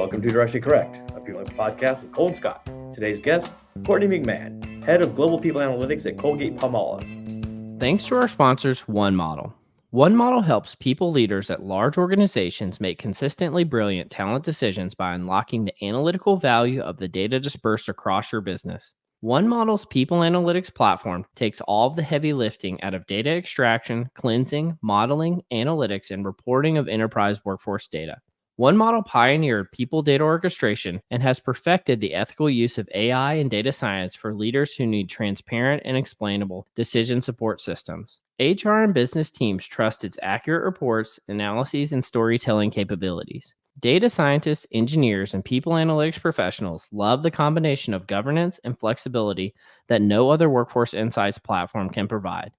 Welcome to Directly Correct, a People Analytics podcast with Cole and Scott. Today's guest, Courtney McMahon, Head of Global People Analytics at Colgate-Palmolive. Thanks to our sponsors, One Model. One Model helps people leaders at large organizations make consistently brilliant talent decisions by unlocking the analytical value of the data dispersed across your business. One Model's people analytics platform takes all of the heavy lifting out of data extraction, cleansing, modeling, analytics, and reporting of enterprise workforce data. One Model pioneered people data orchestration and has perfected the ethical use of AI and data science for leaders who need transparent and explainable decision support systems. HR and business teams trust its accurate reports, analyses, and storytelling capabilities. Data scientists, engineers, and people analytics professionals love the combination of governance and flexibility that no other workforce insights platform can provide.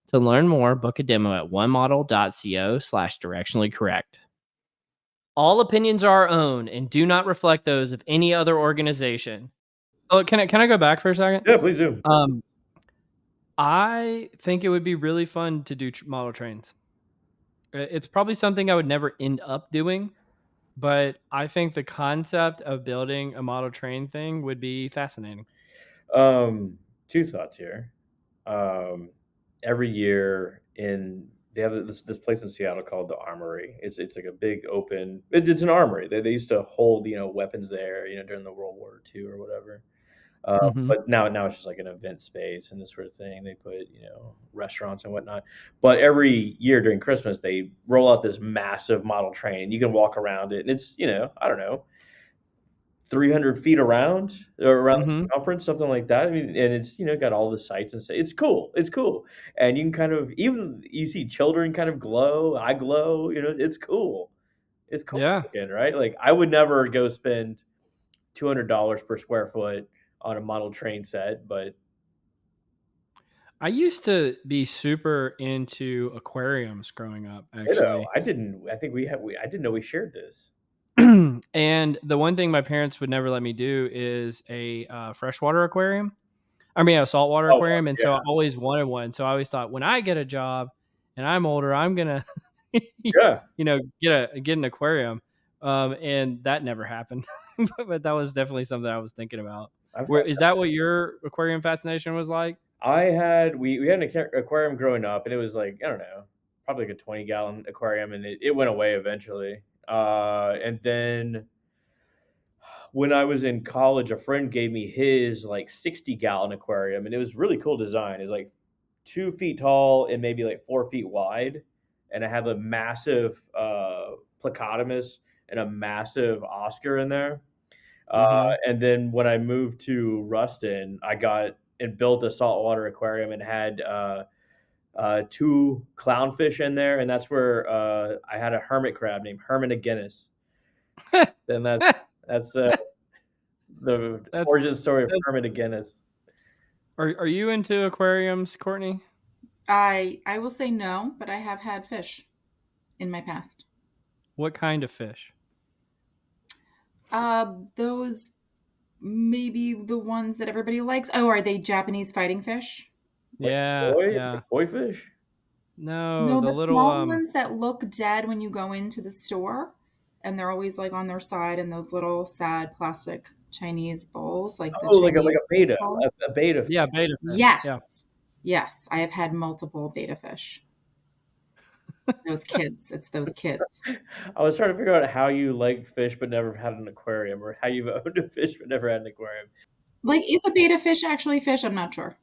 To learn more, book a demo at onemodel.co/directionallycorrect. All opinions are our own and do not reflect those of any other organization. Oh, can I go back for a second? Yeah, please do. I think it would be really fun to do model trains. It's probably something I would never end up doing, but I think the concept of building a model train thing would be fascinating. Two thoughts here. Every year they have this place in Seattle called the Armory. It's like a big open. It's an armory. They used to hold weapons there during the World War II or whatever. But now it's just like an event space and this sort of thing. They put restaurants and whatnot. But every year during Christmas they roll out this massive model train. You can walk around it, and it's I don't know, 300 feet around or around the circumference, something like that. I mean, and it's got all the sights and say it's cool. It's cool, and you can kind of you see children kind of glow. I glow. It's cool. It's cool. Yeah. Looking, right? Like I would never go spend $200 per square foot on a model train set, but I used to be super into aquariums growing up. Actually, I didn't. I think I didn't know we shared this. And the one thing my parents would never let me do is a freshwater aquarium. I mean, a saltwater aquarium. And so I always wanted one. So I always thought when I get a job and I'm older, I'm going to, get an aquarium. And that never happened. But that was definitely something I was thinking about. Is that what your aquarium fascination was like? We had an aquarium growing up, and it was like, I don't know, probably like a 20-gallon aquarium, and it went away eventually. And then when I was in college, a friend gave me his like 60-gallon aquarium, and it was really cool design. It was like 2 feet tall and maybe like 4 feet wide, and it had a massive placodermus and a massive Oscar in there. And then when I moved to Ruston, I got and built a saltwater aquarium and had 2 clownfish in there, and that's where I had a hermit crab named Herman Guinness. Then that's the origin story of Herman Guinness. Are you into aquariums, Courtney? I will say no, but I have had fish in my past. What kind of fish? Those maybe the ones that everybody likes. Oh, are they Japanese fighting fish? Yeah, Like koi fish? No, the little small ones that look dead when you go into the store, and they're always like on their side in those little sad plastic Chinese bowls, like the like a beta, a beta. Yeah, beta fish. Yes, I have had multiple beta fish. It's those kids. I was trying to figure out how you like fish but never had an aquarium, or how you've owned a fish but never had an aquarium. Like, is a beta fish actually fish? I'm not sure.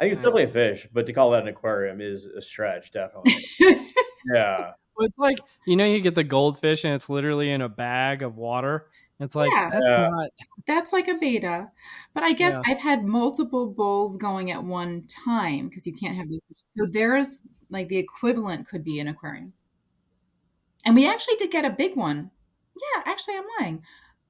I think it's definitely a fish, but to call that an aquarium is a stretch, definitely. Yeah. It's like, you get the goldfish and it's literally in a bag of water. It's like, that's like a beta. But I guess I've had multiple bowls going at one time because you can't have these. So there's like the equivalent could be an aquarium. And we actually did get a big one. Yeah, actually, I'm lying.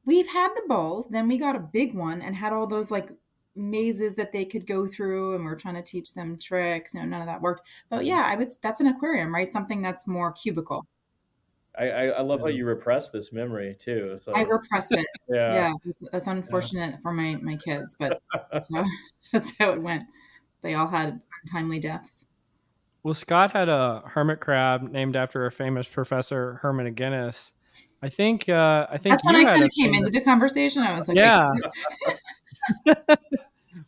We've had the bowls, then we got a big one and had all those like mazes that they could go through, and we're trying to teach them tricks. None of that worked. But yeah, that's an aquarium, right? Something that's more cubical. I love how you repressed this memory too. So. I repressed it. Yeah, that's unfortunate for my kids, but that's how it went. They all had untimely deaths. Well, Scott had a hermit crab named after a famous professor, Herman Guinness. I think That's when you I had kind a of came into the famous. conversation. I was like, wait, Yeah.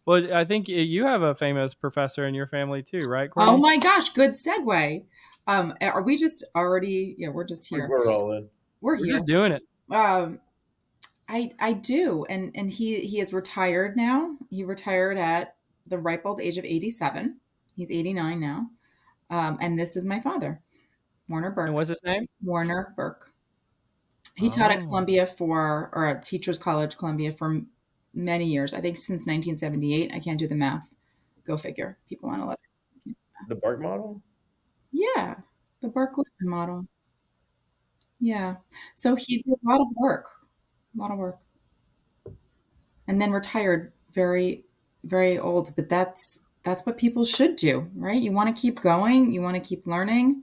Well, I think you have a famous professor in your family too, right, oh Courtney? my gosh, good segue. Are we just already? Yeah, we're just here. We're rolling. We're We're here. just doing it. Um, I do, and he is retired now. He retired at the ripe old age of 87. He's 89 now. And this is my father, Warner And Burke. what's his name? Warner Burke. He taught at Oh, Columbia or at Teachers College, Columbia for many years. I think since 1978. I can't do the math. Go figure. People analytics. The Bark model? Yeah, the Burke model. Yeah. So he did a lot of work, a lot of work, and then retired very, very old. But that's what people should do, right? You want to keep going. You want to keep learning.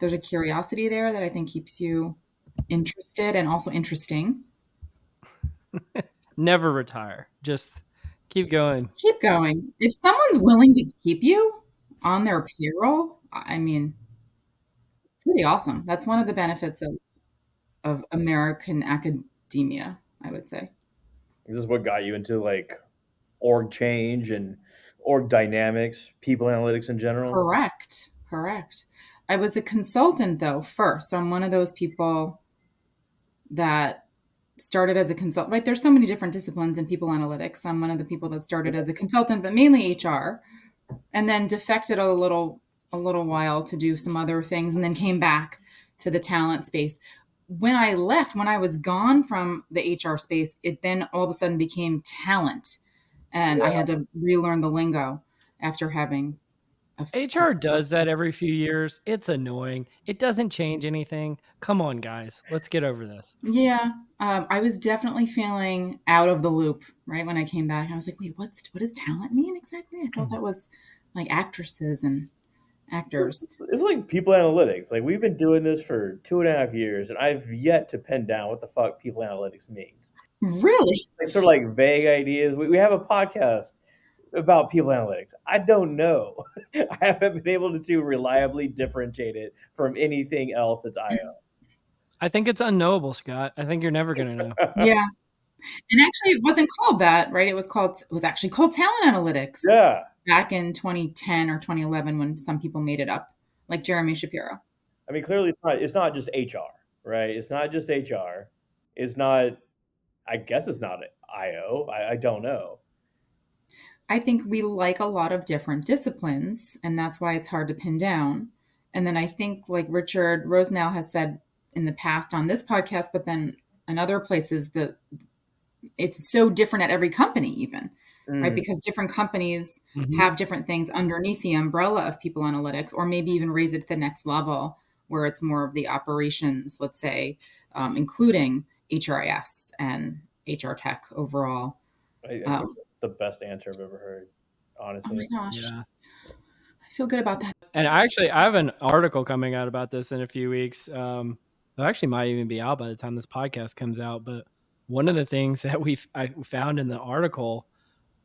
There's a curiosity there that I think keeps you interested and also interesting. never retire. Just keep going. Keep going. If someone's willing to keep you on their payroll, I mean, pretty awesome. That's one of the benefits of American academia, I would say. Is this what got you into like org change and org dynamics, people analytics in general? Correct. Correct. I was a consultant though first. So I'm one of those people that started as a consultant. Right, there's so many different disciplines in people analytics. I'm one of the people that started as a consultant, but mainly HR, and then defected a little while to do some other things, and then came back to the talent space. When I left, when I was gone from the HR space, it then all of a sudden became talent, and I Yeah. had to relearn the lingo after having a HR does that every few years. It's annoying. It doesn't change anything. Come on, guys. Let's get over this. yeah. I was definitely feeling out of the loop right when I came back. I was like, wait, what does talent mean exactly? I thought that was like actresses and actors. It's like people analytics. Like we've been doing this for 2.5 years, and I've yet to pin down what the fuck people analytics means. Really? Like sort of like vague ideas. We have a podcast about people analytics. I don't know. I haven't been able to reliably differentiate it from anything else that's IO. I think it's unknowable, Scott. I think you're never going to know. Yeah. And actually, it wasn't called that, right? It was actually called talent analytics Yeah. back in 2010 or 2011 when some people made it up, like Jeremy Shapiro. I mean, clearly it's not just HR, right? It's not just HR. It's not. I guess it's not IO. I don't know. I think we like a lot of different disciplines, and that's why it's hard to pin down. And then I think, like Richard Rosenau has said in the past on this podcast, but then in other places, that it's so different at every company, even, right? Mm. Because different companies Mhm. have different things underneath the umbrella of people analytics, or maybe even raise it to the next level where it's more of the operations, let's say, including HRIS and HR tech overall. I think Um, that's the best answer I've ever heard, oh my honestly. gosh, Yeah. I feel good about that. And I have an article coming out about this in a few weeks. It actually might even be out by the time this podcast comes out. But one of the things that I found in the article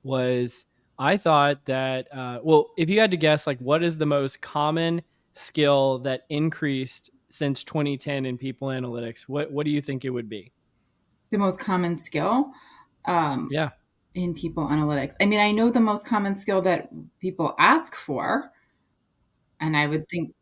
was I thought that well, if you had to guess, like what is the most common skill that increased since 2010 in people analytics, what do you think it would be? The most common skill um, Yeah, in people analytics. I mean, I know the most common skill that people ask for, and I think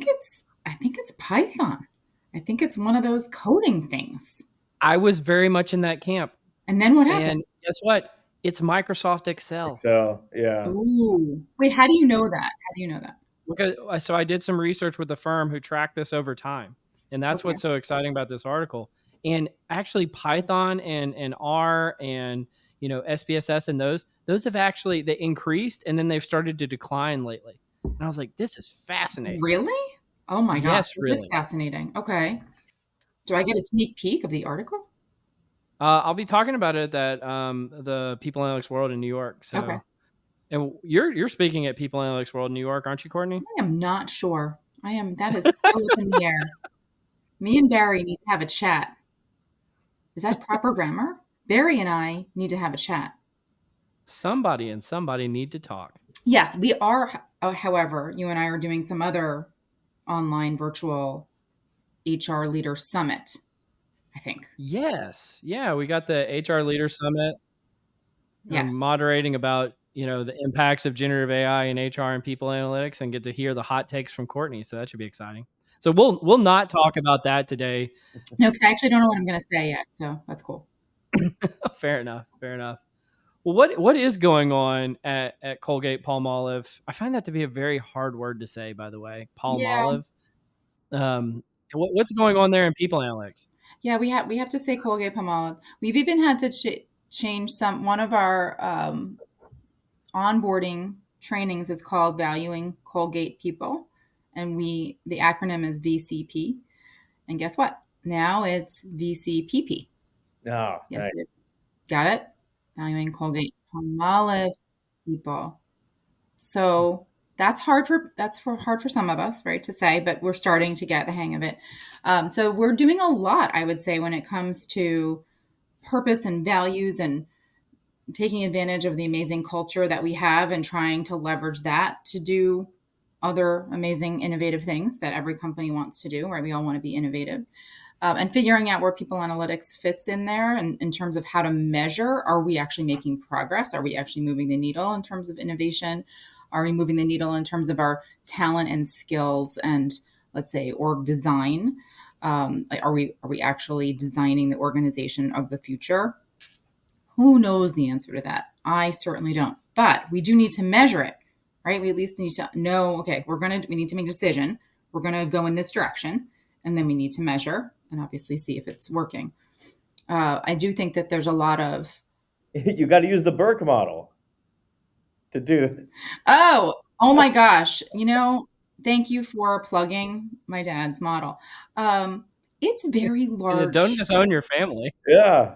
it's Python. I think it's one of those coding things. I was very much in that camp. And then what And happened? guess what? It's Microsoft Excel. So yeah. Ooh. Wait, how do you know that? How do you know that? Because so I did some research with a firm who tracked this over time, and that's Okay. what's so exciting about this article. And actually, Python and R and SPSS and those have actually they increased and then they've started to decline lately. And I was like, this is fascinating. Really? Oh my gosh, Yes, this is really. fascinating. Okay. Do I get a sneak peek of the article? I'll be talking about it at the People Analytics World in New York. Okay. So, and you're speaking at People Analytics World in New York, aren't you, Courtney? I am not sure. That is still up in the air. Me and Barry need to have a chat. Is that proper grammar? Barry and I need to have a chat. Somebody and somebody need to talk. Yes, we are. However, you and I are doing some other online virtual HR Leader Summit, I think. Yes. Yeah, we got the HR Leader Summit. I'm Yes. moderating about, the impacts of generative AI in HR and people analytics, and get to hear the hot takes from Courtney, so that should be exciting. So we'll not talk about that today. No, because I actually don't know what I'm going to say yet, so that's cool. Fair enough. Fair enough. Well, what is going on at Colgate-Palmolive? I find that to be a very hard word to say, by the way. Yeah. Palmolive. What's going on there in people analytics? Yeah, we have to say Colgate-Palmolive. We've even had to change one of our onboarding trainings is called Valuing Colgate People, and the acronym is VCP. And guess what? Now it's VCPP. Oh, Yes, nice. it is. Got it? Valuing Colgate-Palmolive People. So hard for some of us, right, to say, but we're starting to get the hang of it. So we're doing a lot, I would say, when it comes to purpose and values and taking advantage of the amazing culture that we have and trying to leverage that to do other amazing innovative things that every company wants to do, right? We all want to be innovative. And figuring out where people analytics fits in there and in terms of how to measure, are we actually making progress? Are we actually moving the needle in terms of innovation? Are we moving the needle in terms of our talent and skills and, let's say, org design? Are we actually designing the organization of the future? Who knows the answer to that? I certainly don't. But we do need to measure it, right? We at least need to know, okay, we need to make a decision. We're gonna go in this direction, and then we need to measure and obviously see if it's working. I do think that there's a lot of You got to use the Burke model to do it. oh my gosh, thank you for plugging my dad's model. It's very Yeah, don't large. disown your family. Yeah.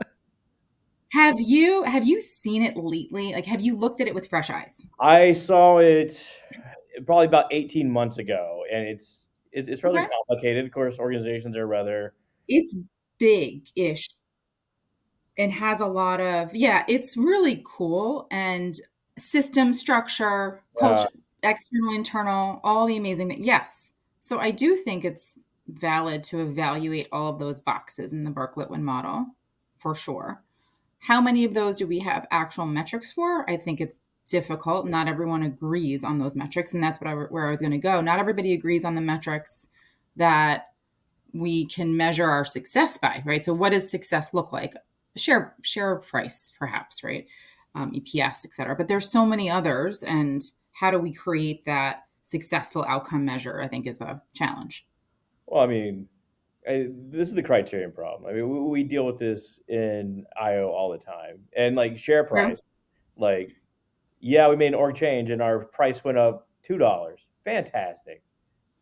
Have you seen it lately? Like, have you looked at it with fresh eyes? I saw it probably about 18 months ago, and it's rather Okay. complicated. Of course, organizations are rather It's big-ish and has a lot of, yeah, it's really cool. And system structure, uh, culture, external, internal, all the amazing. Yes. So I do think it's valid to evaluate all of those boxes in the Berkletwin model for sure. How many of those do we have actual metrics for? I think it's difficult. Not everyone agrees on those metrics, and that's where I was going to go. Not everybody agrees on the metrics that we can measure our success by, right? So what does success look like? Share price, perhaps, right? EPS, et cetera. But there's so many others, and how do we create that successful outcome measure? I think is a challenge. well, I mean, this is the criterion problem. I mean, we deal with this in IO all the time, and like share True. price, like yeah, we made an org change and our price went up $2. Fantastic.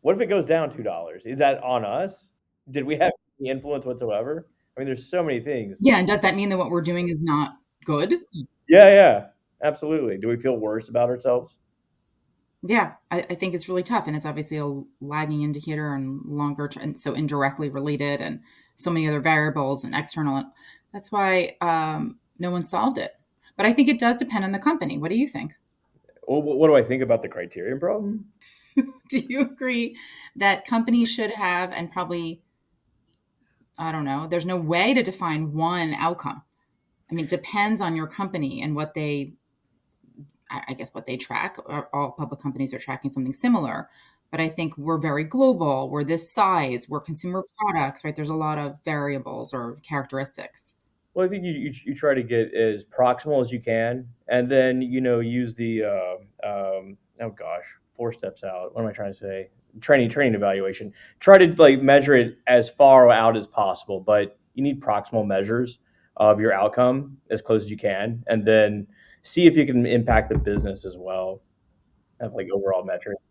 What if it goes down $2? Is that on us? Did we have any influence whatsoever? I mean, there's so many things. Yeah, and does that mean that what we're doing is not good? Yeah, yeah, absolutely. Do we feel worse about ourselves? Yeah, I think it's really tough, and it's obviously a lagging indicator and longer and so indirectly related, and so many other variables and external. That's why no one solved it. But I think it does depend on the company. What do you think? Well, what do I think about the criterion problem? Do you agree that companies should have, and probably, I don't know, there's no way to define one outcome. I mean, it depends on your company and what I guess what they track. All public companies are tracking something similar. But I think we're very global. We're this size. We're consumer products, right? There's a lot of variables or characteristics. Well, I think you try to get as proximal as you can, and then use the oh gosh, 4 steps out. What am I trying to say? Training evaluation. Try to like measure it as far out as possible, but you need proximal measures of your outcome as close as you can, and then see if you can impact the business as well. Have like overall metrics.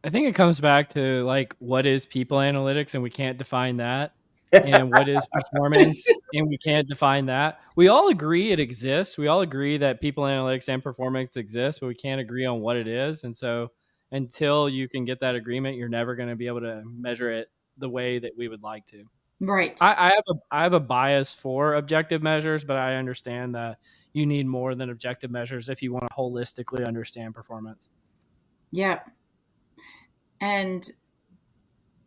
I think it comes back to like what is people analytics, and we can't define that, and what is performance, and we can't define that. We all agree it exists. We all agree that people analytics and performance exist, but we can't agree on what it is. And so until you can get that agreement, you're never going to be able to measure it the way that we would like to. Right. I have a bias for objective measures, but I understand that you need more than objective measures if you want to holistically understand performance. Yeah. And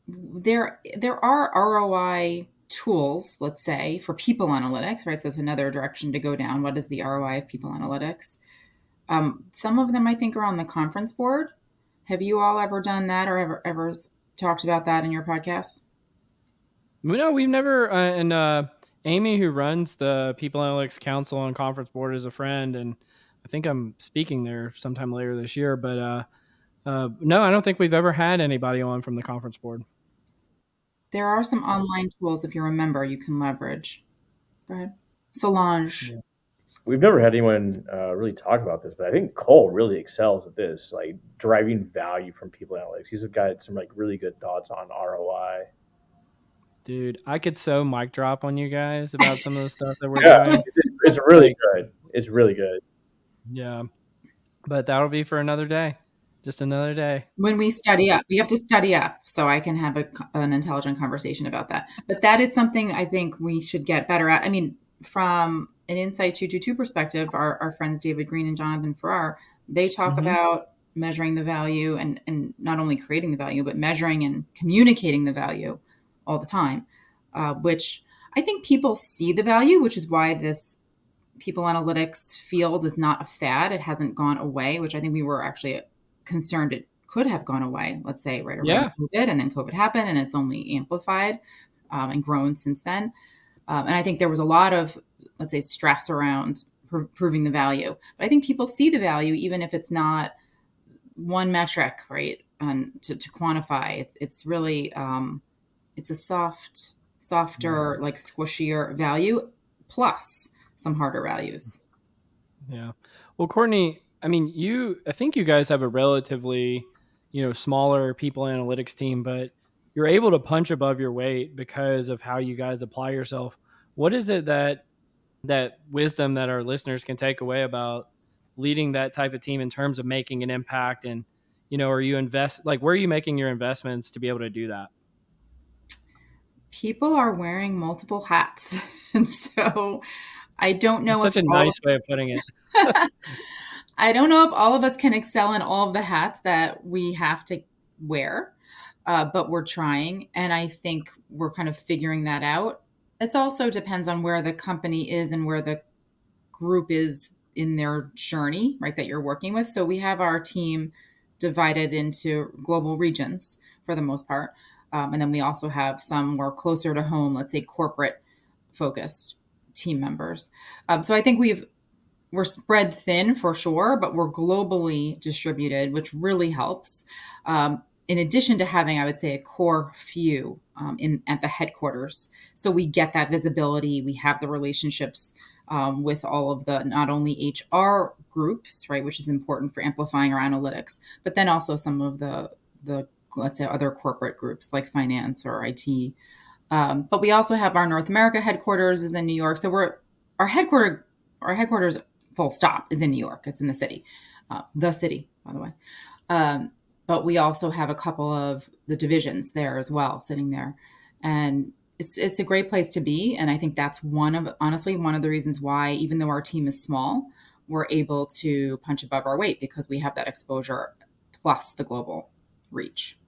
there are ROI tools, let's say, for people analytics, right? So that's another direction to go down. What is the ROI of people analytics? Some of them I think are on the conference board. Have you all ever done that or ever talked about that in your podcast? No, we've never. And Amy, who runs the People Analytics Council and Conference Board, is a friend, and I think I'm speaking there sometime later this year. But no, I don't think we've ever had anybody on from the conference board. There are some online tools, if you remember, you can leverage. Go ahead. Solange. Yeah. We've never had anyone really talk about this, but I think Cole really excels at this, like driving value from people analytics. He's a guy with some like really good thoughts on ROI. Dude, I could so mic drop on you guys about some of the stuff that we're Yeah, doing. it's really Like, good. It's really good. yeah, but that'll be for another day. Just another day. When we study up, we have to study up so I can have an intelligent conversation about that. But that is something I think we should get better at. I mean, from an Insight 222 perspective, our friends David Green and Jonathan Farrar, they talk about measuring the value and not only creating the value, but measuring and communicating the value all the time, which I think people see the value, which is why this people analytics field is not a fad. It hasn't gone away, which I think we were actually concerned it could have gone away, let's say, right around COVID. And then COVID happened and it's only amplified and grown since then. And I think there was a lot of, let's say, stress around proving the value. But I think people see the value, even if it's not one metric, right? And to quantify, it's really, it's a softer, like squishier value plus some harder values. Yeah. Well, Courtney, I mean, I think you guys have a relatively, smaller people analytics team, but you're able to punch above your weight because of how you guys apply yourself. What is it that wisdom that our listeners can take away about leading that type of team in terms of making an impact? And, are you where are you making your investments to be able to do that? People are wearing multiple hats. And so I don't know That's if such a nice way of putting it. I don't know if all of us can excel in all of the hats that we have to wear, but we're trying. And I think we're kind of figuring that out. It also depends on where the company is and where the group is in their journey, right, that you're working with. So we have our team divided into global regions for the most part. And then we also have some more closer to home, let's say corporate focused team members. So I think we're spread thin for sure, but we're globally distributed, which really helps. In addition to having, I would say, a core few at the headquarters. So we get that visibility. We have the relationships with all of the, not only HR groups, right, which is important for amplifying our analytics, but then also some of the let's say, other corporate groups like finance or IT. But we also have our North America headquarters is in New York. So our headquarters full stop is in New York. It's in the city, by the way. But we also have a couple of the divisions there as well, sitting there. And it's a great place to be. And I think that's honestly, one of the reasons why, even though our team is small, we're able to punch above our weight because we have that exposure plus the global reach.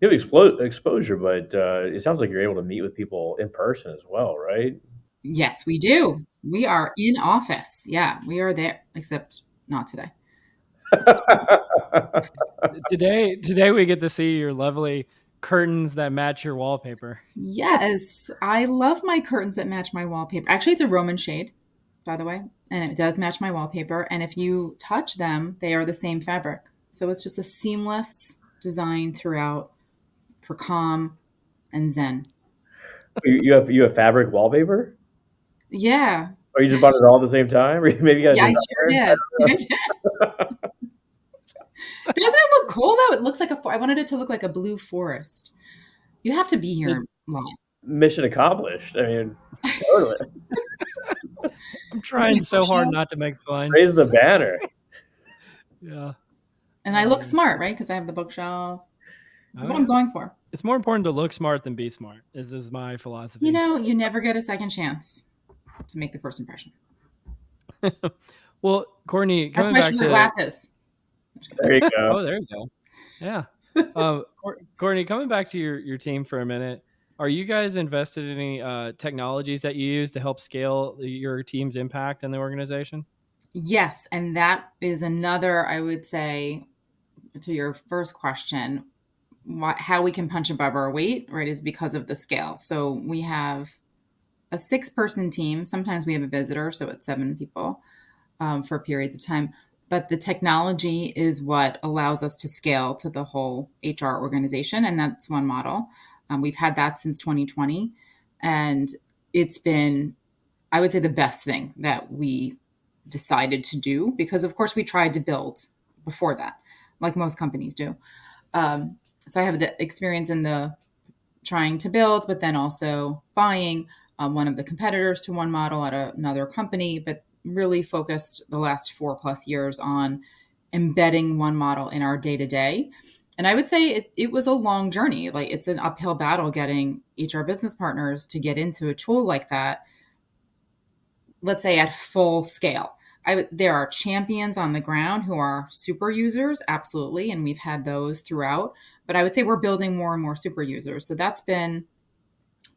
You have exposure, but it sounds like you're able to meet with people in person as well, right? Yes, we do. We are in office. Yeah, we are there, except not today. Today we get to see your lovely curtains that match your wallpaper. Yes, I love my curtains that match my wallpaper. Actually, it's a Roman shade, by the way, and it does match my wallpaper. And if you touch them, they are the same fabric. So it's just a seamless design throughout for calm and zen. You have fabric wallpaper? Yeah. Or you just bought it all at the same time? Or maybe you got I sure did. I did. Doesn't it look cool though? It looks like I wanted it to look like a blue forest. You have to be here live. Mission accomplished. I mean, totally. I'm trying so hard not to make fun. Raise the banner. Yeah. And I look smart, right? Because I have the bookshelf. That's what I'm going for. It's more important to look smart than be smart. This is my philosophy. You never get a second chance to make the first impression. Well, Courtney, that's my glasses. There you go. Oh, there you go. Yeah. Courtney, coming back to your team for a minute, are you guys invested in any technologies that you use to help scale your team's impact in the organization? Yes, and that is another, I would say, to your first question, how we can punch above our weight, right, is because of the scale. So we have a 6-person team. Sometimes we have a visitor, so it's 7 people for periods of time. But the technology is what allows us to scale to the whole HR organization, and that's one model. We've had that since 2020, and it's been, I would say, the best thing that we decided to do because, of course, we tried to build before that, like most companies do. So I have the experience in the trying to build, but then also buying one of the competitors to one model at another company, but really focused the last 4+ years on embedding one model in our day to day. And I would say it was a long journey. Like it's an uphill battle getting HR business partners to get into a tool like that, let's say at full scale. There are champions on the ground who are super users, absolutely, and we've had those throughout. But I would say we're building more and more super users. So that's been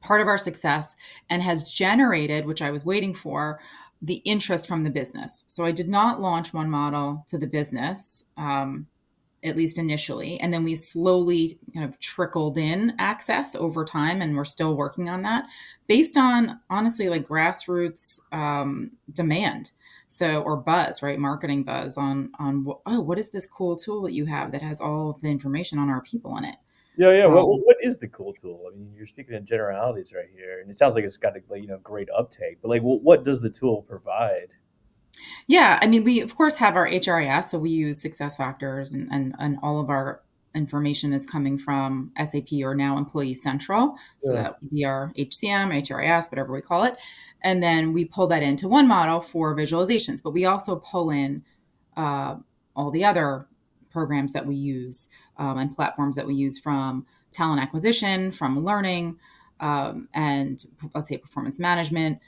part of our success and has generated, which I was waiting for, the interest from the business. So I did not launch one model to the business, at least initially. And then we slowly kind of trickled in access over time. And we're still working on that based on, honestly, like grassroots demand. So, or buzz, right? Marketing buzz on, oh, what is this cool tool that you have that has all of the information on our people in it? Yeah, yeah. Um, What is the cool tool? I mean, you're speaking in generalities right here, and it sounds like it's got a like, great uptake. But like, what does the tool provide? Yeah, I mean, we of course have our HRIS, so we use success factors, and all of our information is coming from SAP or now Employee Central. So Yeah, that would be our HCM, HRIS, whatever we call it. And then we pull that into one model for visualizations, but we also pull in uh, all the other programs that we use and platforms that we use from talent acquisition, from learning, and let's say performance management,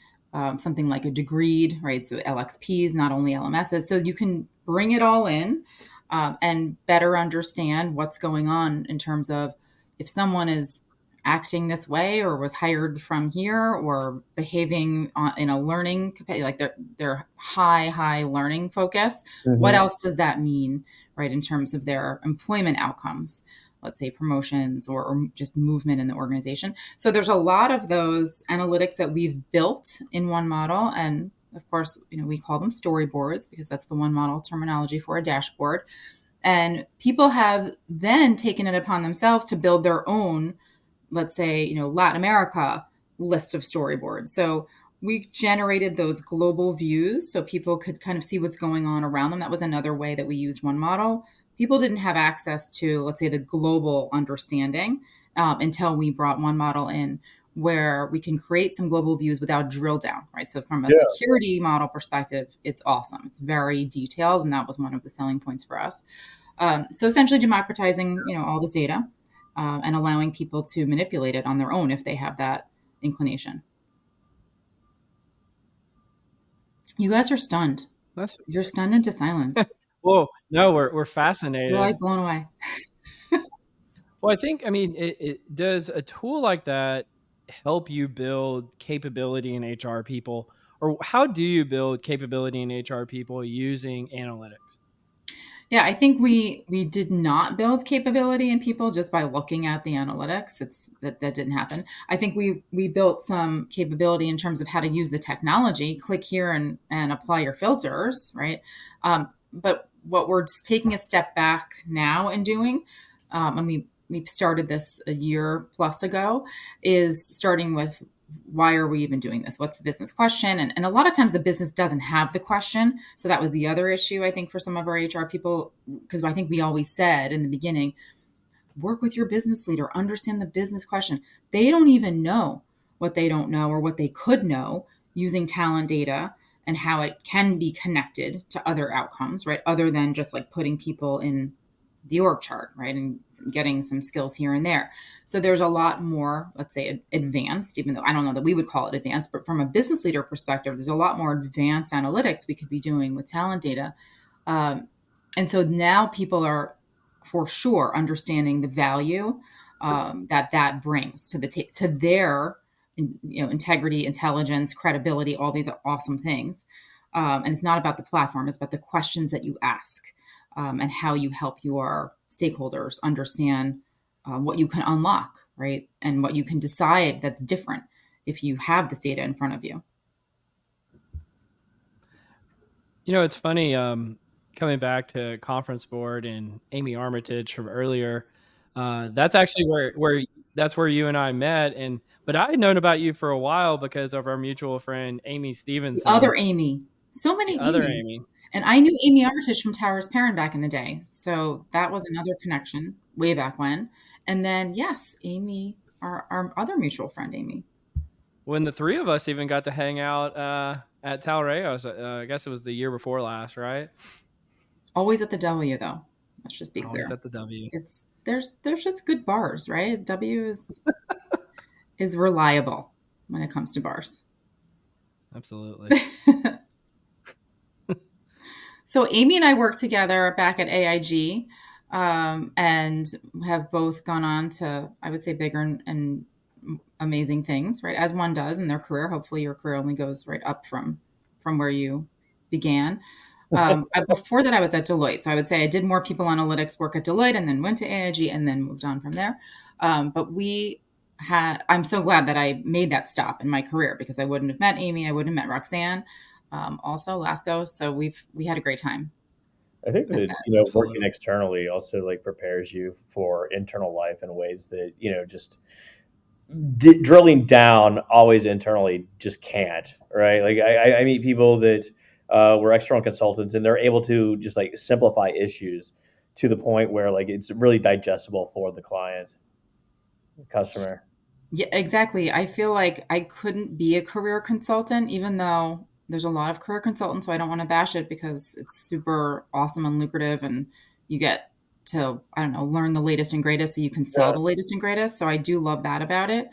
something like a degreed, right? So LXPs, not only LMSs. So you can bring it all in and better understand what's going on in terms of if someone is acting this way or was hired from here or behaving in a learning like their high learning focus, what hmm, else does that mean, right, in terms of their employment outcomes, let's say promotions or just movement in the organization. So there's a lot of those analytics that we've built in one model. And of course, we call them storyboards because that's the one model terminology for a dashboard. And people have then taken it upon themselves to build their own, let's say, Latin America list of storyboards. So we generated those global views so people could kind of see what's going on around them. That was another way that we used one model. People didn't have access to, let's say, the global understanding until we brought one model in where we can create some global views without drill down, right? So from a yeah, security model perspective, it's awesome. It's very detailed, and that was one of the selling points for us. So essentially democratizing, all this data and allowing people to manipulate it on their own if they have that inclination. You guys are stunned. That's You're stunned into silence. well, no, we're You're fascinated. like blown away. Well, I think, I mean, does a tool like that help you build capability in HR people, or how do you build capability in HR people using analytics? Yeah, I think we did not build capability in people just by looking at the analytics. That didn't happen. I think we built some capability in terms of how to use the technology. Click here and apply your filters, right? But what we're just taking a step back now and doing, and we started this a year plus ago, is starting with why are we even doing this? What's the business question? And a lot of times the business doesn't have the question. So that was the other issue, I think, for some of our HR people, because I think we always said in the beginning, work with your business leader, understand the business question. They don't even know what they don't know or what they could know using talent data and how it can be connected to other outcomes, right? Other than just like putting people in the org chart, right? And getting some skills here and there. So there's a lot more, let's say, advanced, even though I don't know that we would call it advanced, but from a business leader perspective, there's a lot more advanced analytics we could be doing with talent data. And so now people are for sure understanding the value that brings to to their integrity, intelligence, credibility, all these awesome things. And it's not about the platform; it's about the questions that you ask and how you help your stakeholders understand what you can unlock, right, and what you can decide that's different if you have this data in front of you. It's funny, coming back to conference board and Amy Armitage from earlier. That's actually where you and I met, but I had known about you for a while because of our mutual friend Amy The Stevenson, other Amy, so the many other Amy's. Amy. And I knew Amy Armitage from Towers Perrin back in the day. So that was another connection way back when. And then, yes, Amy, our other mutual friend, Amy. When the three of us even got to hang out at Talreos, I guess it was the year before last, right? Always at the W, though. Let's just be Always clear. at the W. There's just good bars, right? W is reliable when it comes to bars. Absolutely. So Amy and I worked together back at AIG, and have both gone on to, I would say, bigger and amazing things, right? As one does in their career. Hopefully, your career only goes right up from where you began. Before that, I was at Deloitte, so I would say I did more people analytics work at Deloitte, and then went to AIG, and then moved on from there. But I'm so glad that I made that stop in my career, because I wouldn't have met Amy, I wouldn't have met Roxanne, also Lasco. So we had a great time. I think that, Absolutely. working externally also like prepares you for internal life in ways that, just drilling down always internally just can't, right? Like I meet people that were external consultants, and they're able to just like simplify issues to the point where like it's really digestible for the client, customer. Yeah, exactly. I feel like I couldn't be a career consultant, even though there's a lot of career consultants. So I don't want to bash it, because it's super awesome and lucrative, and you get to, I don't know, learn the latest and greatest, so you can sell Yeah. the latest and greatest. So I do love that about it.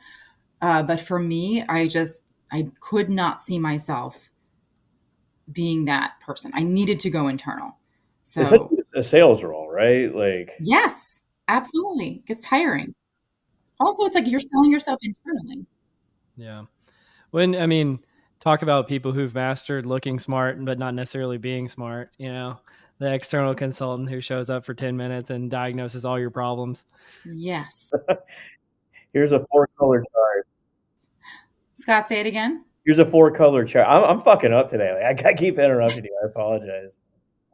But for me, I could not see myself being that person. I needed to go internal. So Especially a sales role, right? Like, yes, absolutely. It gets tiring. Also, it's like you're selling yourself internally. Yeah. Talk about people who've mastered looking smart, but not necessarily being smart, the external consultant who shows up for 10 minutes and diagnoses all your problems. Yes. here's a four-color chart. Scott, say it again. Here's a four-color chart. I'm fucking up today. Like, I keep interrupting you. I apologize.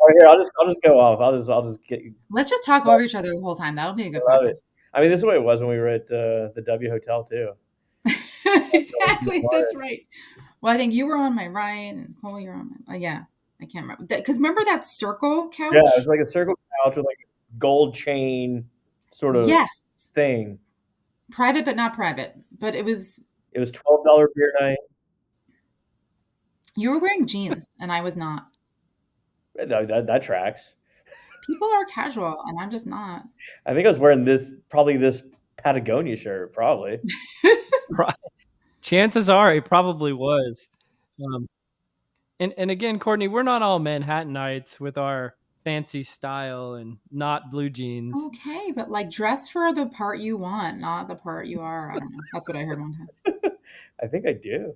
Oh, here, I'll just go off. I'll just get. Let's just talk over each other the whole time. That'll be a good I love it. podcast. I mean, this is what it was when we were at the W Hotel too. Exactly. That's right. Well, I think you were on my right, and Cole, you're on my. Yeah, I can't remember. Because remember that circle couch? Yeah, it was like a circle couch with like a gold chain sort of Yes. thing. Private, but not private. But it was. It was $12 beer night. You were wearing jeans, and I was not. That tracks. People are casual, and I'm just not. I think I was wearing this Patagonia shirt, probably. Chances are it probably was. And again, Courtney, we're not all Manhattanites with our fancy style and not blue jeans. Okay, but like dress for the part you want, not the part you are. I don't know. That's what I heard one time. I think I do.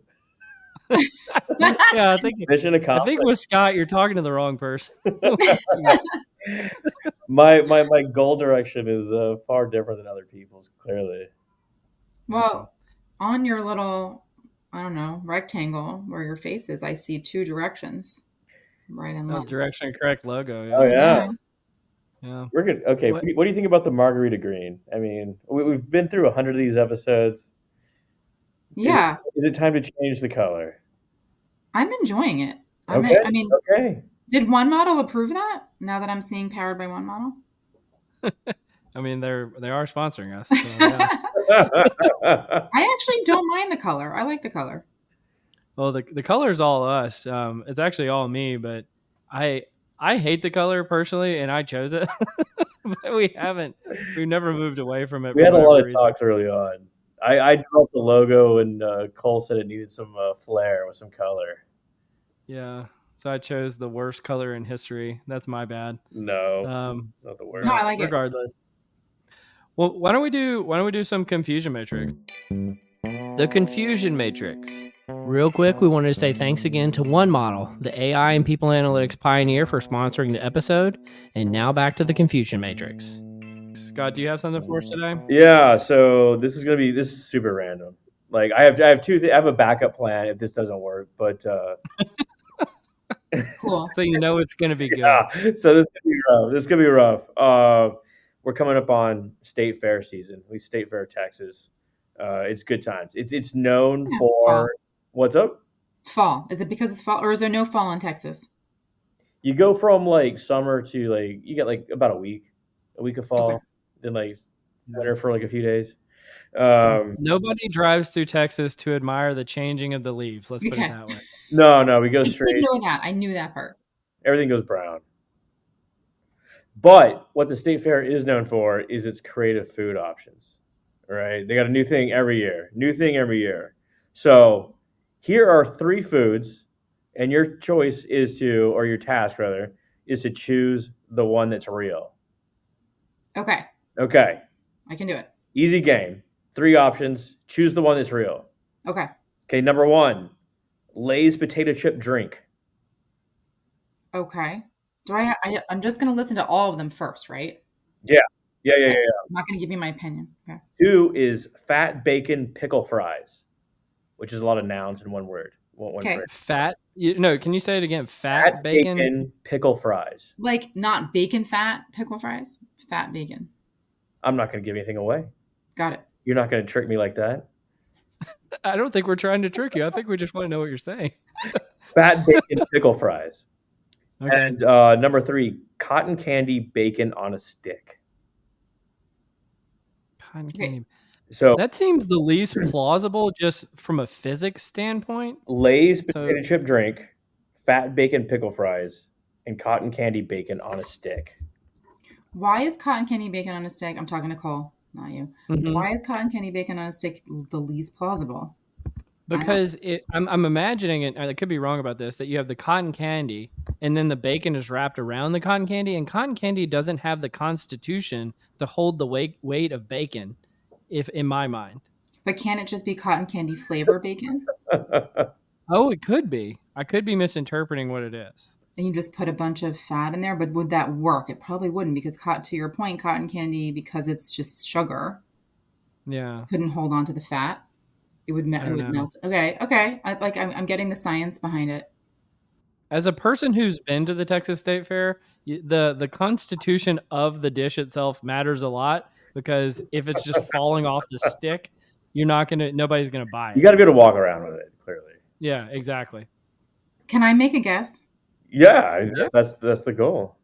Yeah, I think Mission accomplished. with Scott, you're talking to the wrong person. my goal direction is far different than other people's, clearly. Well, on your little, I don't know, rectangle where your face is, I see two directions, right and left. Direction correct logo. Yeah. Oh yeah. Yeah. We're good. Okay. What do you think about the margarita green? I mean, we've been through 100 of these episodes. Yeah. Is it time to change the color? I'm enjoying it. Okay. I mean, okay. Did One Model approve that? Now that I'm seeing Powered by One Model? I mean, they are sponsoring us. So, yeah. I actually don't mind the color. I like the color. Well, the color is all us. It's actually all me, but I hate the color personally, and I chose it. But we've never moved away from it. We had a lot of talks early on. I dropped the logo, and Cole said it needed some flair with some color. Yeah. so I chose the worst color in history. That's my bad. No, not the worst. No, I like it. Regardless. Well, why don't we do some confusion matrix? The confusion matrix. Real quick, we wanted to say thanks again to One Model, the AI and people analytics pioneer, for sponsoring the episode. And now back to the confusion matrix. Scott, do you have something for us today? Yeah, so this is super random. Like I have I have a backup plan if this doesn't work, but Cool. So you know it's gonna be good. yeah, so this could be rough. This could be rough. We're coming up on state fair season. We state fair Texas. It's good times. It's known Yeah, for fall. what's up? Fall. Is it because it's fall, or is there no fall in Texas? You go from like summer to like you get like about a week of fall, Okay. then like winter for like a few days. Nobody drives through Texas to admire the changing of the leaves. Let's put it Okay. that way. No, we go I did straight. know that. I knew that part. Everything goes brown. But what the state fair is known for is its creative food options. Right? They got a new thing every year. New thing every year. So here are 3 foods, and your choice is to, or your task rather, is to choose the one that's real. Okay. Okay. I can do it. Easy game. 3 options. Choose the one that's real. Okay. Okay, number 1, Lay's potato chip drink. Okay. I'm just going to listen to all of them first, right? Yeah. I'm not going to give you my opinion. Okay. 2 is fat bacon pickle fries, which is a lot of nouns in one word. One Okay. phrase. Fat. No, can you say it again? Fat bacon pickle fries. Like not bacon fat pickle fries, fat bacon. I'm not going to give anything away. Got it. You're not going to trick me like that. I don't think we're trying to trick you. I think we just want to know what you're saying. Fat bacon pickle fries. Okay. And number 3, cotton candy bacon on a stick. Cotton candy. So that seems the least plausible just from a physics standpoint. Lay's potato chip drink, fat bacon pickle fries, and cotton candy bacon on a stick. Why is cotton candy bacon on a stick? I'm talking to Cole, not you. Mhm. Why is cotton candy bacon on a stick the least plausible? Because I'm imagining it, I could be wrong about this, that you have the cotton candy and then the bacon is wrapped around the cotton candy, and cotton candy doesn't have the constitution to hold the weight of bacon, if in my mind. But can it just be cotton candy flavor bacon? Oh, it could be. I could be misinterpreting what it is. And you just put a bunch of fat in there, but would that work? It probably wouldn't, because to your point, cotton candy, because it's just sugar, couldn't hold on to the fat. It would melt. Okay. I'm getting the science behind it. As a person who's been to the Texas State Fair, the constitution of the dish itself matters a lot, because if it's just falling off the stick, nobody's gonna buy it. You got to be able to walk around with it, clearly. Yeah, exactly. Can I make a guess? Yeah. That's the goal.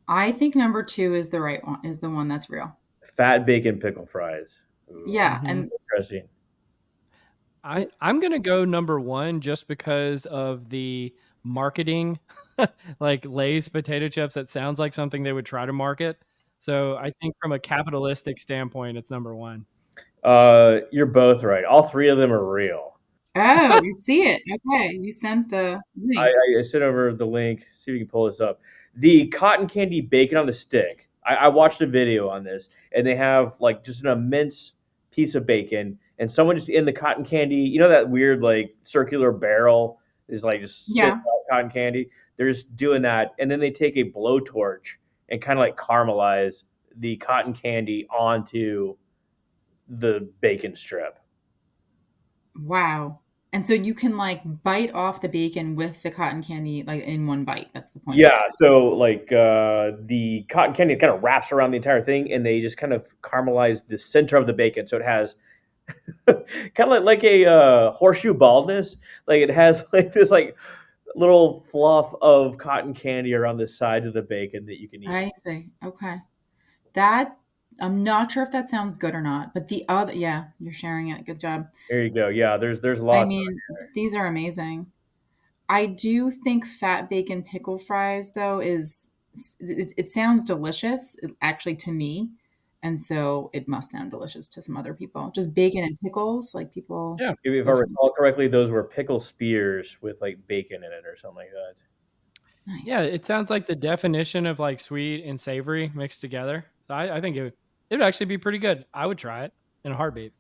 I think number 2 is the right one. Is the one that's real. Fat bacon pickle fries. Ooh, yeah, and interesting. I'm gonna go number 1 just because of the marketing, like Lay's potato chips. That sounds like something they would try to market. So I think from a capitalistic standpoint, it's number 1. You're both right. All 3 of them are real. Oh, you see it. Okay, you sent the link. I sent over the link. See if you can pull this up. The cotton candy bacon on the stick. I watched a video on this, and they have like just an immense piece of bacon, and someone just in the cotton candy. You know that weird like circular barrel is like just spitting out cotton candy. They're just doing that, and then they take a blowtorch and kind of like caramelize the cotton candy onto the bacon strip. Wow. And so you can like bite off the bacon with the cotton candy like in one bite. That's the point. Yeah. So like the cotton candy kind of wraps around the entire thing, and they just kind of caramelize the center of the bacon, so it has kind of like a horseshoe baldness. Like it has like this like little fluff of cotton candy around the sides of the bacon that you can eat. I see. Okay. That I'm not sure if that sounds good or not, but the other, yeah, you're sharing it. Good job. There you go. Yeah, there's lots. I mean, these are amazing. I do think fat bacon pickle fries though it sounds delicious actually to me, and so it must sound delicious to some other people. Just bacon and pickles, like people. Yeah, if I recall correctly, those were pickle spears with like bacon in it or something like that. Nice. Yeah, it sounds like the definition of like sweet and savory mixed together. So I think it would actually be pretty good. I would try it in a heartbeat.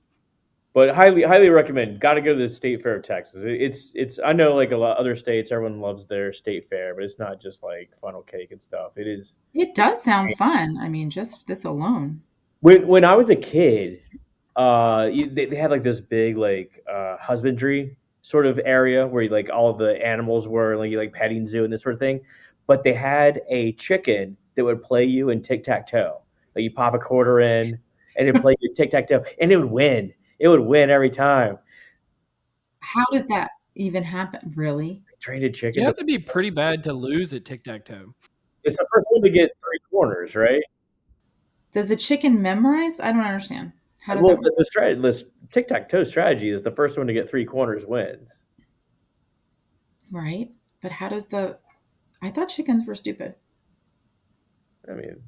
But highly recommend. Got to go to the State Fair of Texas. It's. I know like a lot of other states, everyone loves their state fair, but it's not just like funnel cake and stuff. It is. It does sound fun. I mean, just this alone. When I was a kid, they had like this big like husbandry sort of area where like all the animals were like petting zoo and this sort of thing. But they had a chicken that would play you in tic tac toe. Like you pop a quarter in and it play you tic tac toe, and it would win. It would win every time. How does that even happen? Really? Trained a You chicken to. have to be pretty bad to lose at tic-tac-toe. It's the first one to get three corners, right? Does the chicken memorize? I don't understand. How does Well, that work? the strategy, this tic tac toe strategy is the first one to get three corners wins. Right? But how does the. I thought chickens were stupid. I mean,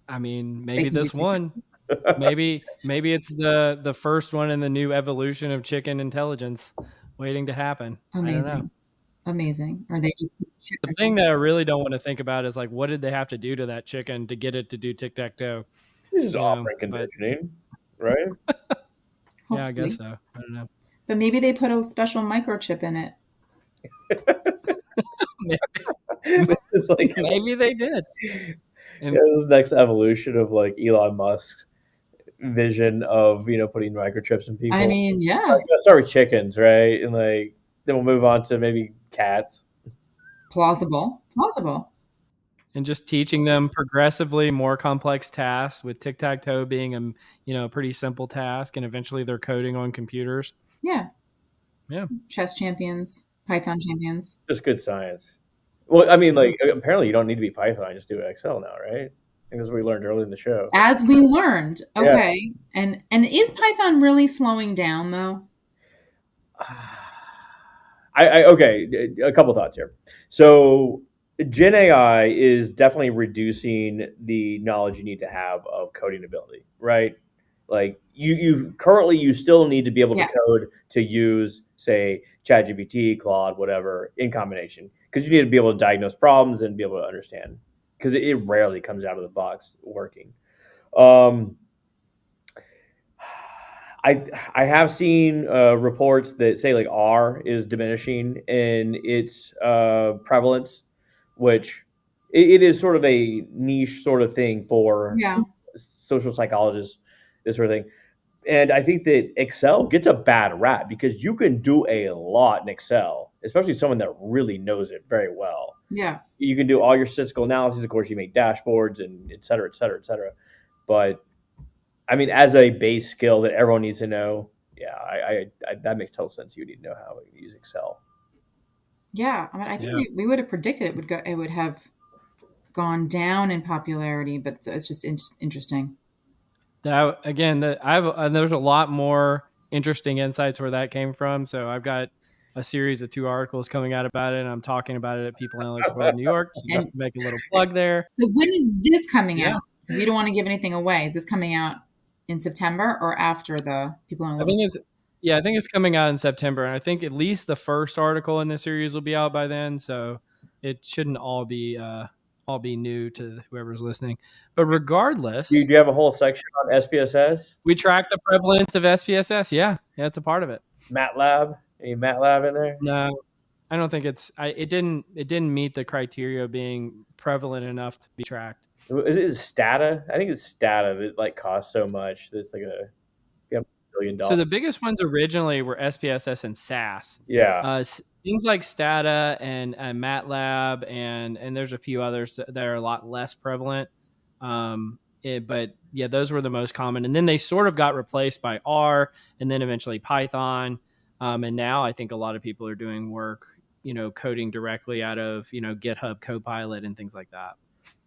I mean, They maybe can be this chicken. one. Maybe it's the first one in the new evolution of chicken intelligence waiting to happen. I don't know. Amazing. Amazing. Or they just. The thing that I really don't want to think about is like, what did they have to do to that chicken to get it to do tic tac toe? this is You know, operant but conditioning, right? yeah, I guess Hopefully. so. I don't know. But maybe they put a special microchip in it. This is like Maybe they did. And this is the next evolution of like Elon Musk's vision of putting microchips in people. I mean, yeah, Like, let's start with chickens, right? And like then we'll move on to maybe cats. plausible. Plausible. and just teaching them progressively more complex tasks, with tic tac toe being a pretty simple task, and eventually they're coding on computers. Yeah. Yeah. Chess champions, Python champions. Just good science. Well, I mean, Yeah. like apparently you don't need to be Python, just do Excel now, right? I think that's what we learned early in the show. As we learned. Yeah. Okay. And is Python really slowing down though? Okay, a couple thoughts here. So Gen AI is definitely reducing the knowledge you need to have of coding ability, right? Like you currently you still need to be able to Yeah. code to use, say, ChatGPT, Claude, whatever, in combination, because you need to be able to diagnose problems and be able to understand, because it rarely comes out of the box working. I have seen reports that say like R is diminishing in its prevalence, which it is sort of a niche sort of thing for Yeah. social psychologists, this sort of thing. And I think that Excel gets a bad rap because you can do a lot in Excel, especially someone that really knows it very well. Yeah. You can do all your statistical analysis. Of course, you make dashboards and et cetera, et cetera, et cetera. But I mean, as a base skill that everyone needs to know, yeah, I that makes total sense. You need to know how to use Excel. Yeah. I mean, I think Yeah. we would have predicted it would have gone down in popularity, but it's just interesting. That again, there's a lot more interesting insights where that came from. So I've got a series of 2 articles coming out about it, and I'm talking about it at People Analytics World in New York. So just to make a little plug there. So when is this coming Yeah. out? Because you don't want to give anything away. Is this coming out in September or after the People I Analytics? think it's coming out in September, and I think at least the first article in the series will be out by then. So it shouldn't all be new to whoever's listening. But regardless, Do you have a whole section on SPSS? we track the prevalence of SPSS. Yeah, it's a part of it. MATLAB? Any MATLAB in there? No, I don't think it didn't meet the criteria of being prevalent enough to be tracked. Is it Stata? I think it's Stata that like costs so much that it's like $1 billion. So the biggest ones originally were SPSS and SAS. Yeah. Things like Stata and MATLAB and there's a few others that are a lot less prevalent. But yeah, those were the most common. And then they sort of got replaced by R and then eventually Python. And now I think a lot of people are doing work, coding directly out of, GitHub Copilot and things like that.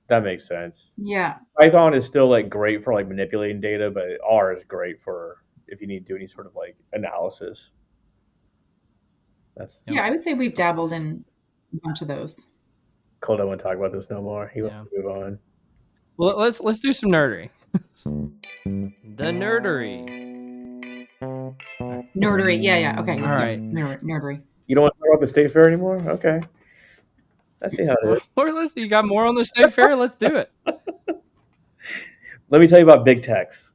That makes sense. Yeah. Python is still like great for like manipulating data, but R is great for if you need to do any sort of like analysis. Yeah, I would say we've dabbled in a bunch of those. Cole don't want to talk about this no more. He wants Yeah. to move on. Well, let's do some nerdery. The nerdery. Nerdery. Yeah. Okay. All right. Nerdery. You don't want to talk about the state fair anymore? Okay. I see how it is. Or listen, you got more on the state fair? Let's do it. Let me tell you about big techs.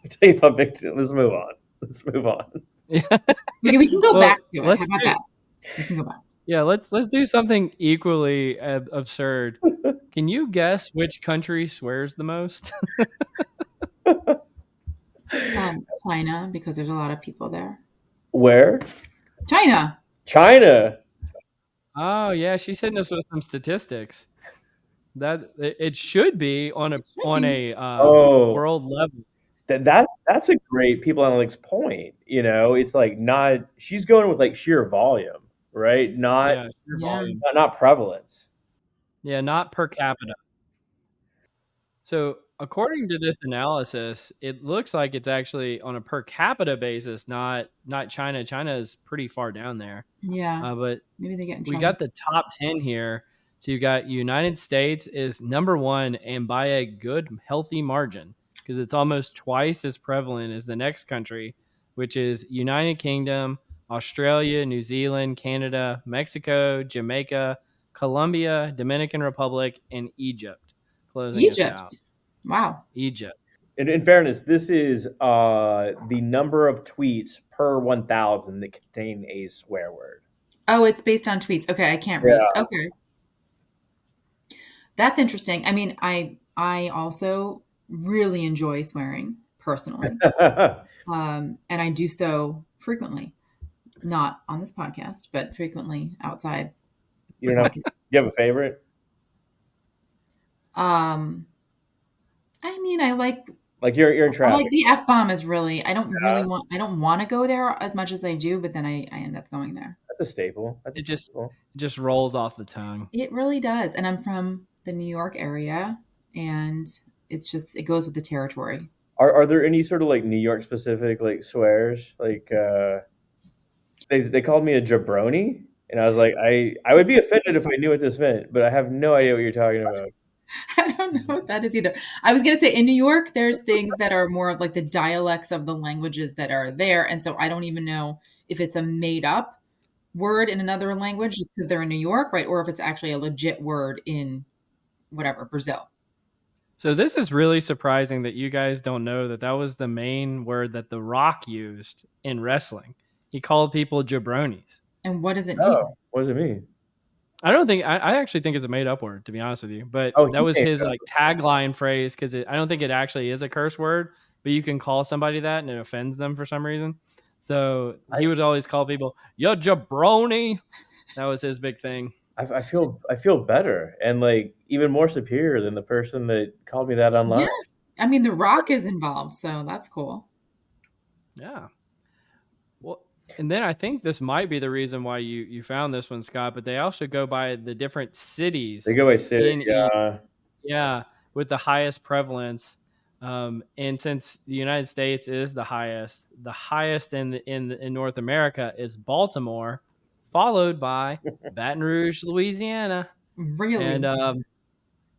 Let me tell you about big. Let's move on. Let's move on. Yeah. We can go back Well, to it. How let's about do. that? We can go back. Yeah, let's do something equally absurd. Can you guess which country swears the most? China, because there's a lot of people there. Where? China. China. Oh yeah, she's hitting us with some statistics. That it should be on It should be. a Oh, world level. that's a great people analytics point. You know, it's like not she's going with like sheer volume, right? Not Yeah, sheer Yeah. volume. not prevalence. Yeah, not per capita. So, according to this analysis, it looks like it's actually on a per capita basis, not China. China is pretty far down there. Yeah. But Maybe they get in we trouble. got the top 10 here. So you got United States is number 1 and by a good healthy margin because it's almost twice as prevalent as the next country, which is United Kingdom, Australia, New Zealand, Canada, Mexico, Jamaica, Colombia, Dominican Republic, and Egypt. Closing us out. Egypt. Wow. Egypt. In fairness, this is the number of tweets per 1,000 that contain a swear word. Oh, it's based on tweets. Okay, I can't read. Okay. That's interesting. I mean, I also really enjoy swearing personally. And I do so frequently. Not on this podcast, but frequently outside. You know, you have a favorite? I mean, I like Like you're in traffic. the F-bomb is really I don't want to go there as much as I do, but then I end up going there. That's a staple. That's It a staple. just rolls off the tongue. It really does. And I'm from the New York area, and it goes with the territory. Are there any sort of like New York specific like swears? Like they called me a jabroni, and I was like, I would be offended if I knew what this meant, but I have no idea what you're talking about. I don't know what that is either. I was going to say in New York, there's things that are more of like the dialects of the languages that are there. And so I don't even know if it's a made up word in another language just because they're in New York, right? Or if it's actually a legit word in whatever, Brazil. So this is really surprising that you guys don't know that was the main word that The Rock used in wrestling. He called people jabronis. And what does it mean? Oh, what does it mean? I don't think I actually think it's a made up word, to be honest with you. But that was his like tagline phrase because I don't think it actually is a curse word, but you can call somebody that and it offends them for some reason. So he would always call people "yo jabroni." That was his big thing. I feel better and like even more superior than the person that called me that online. Yeah. I mean, The Rock is involved, so that's cool. Yeah. Well, and then I think this might be the reason why you found this one, Scott, but they also go by the different cities. They go by city, yeah, with the highest prevalence. And since the United States is the highest in North America is Baltimore, followed by Baton Rouge, Louisiana. Really?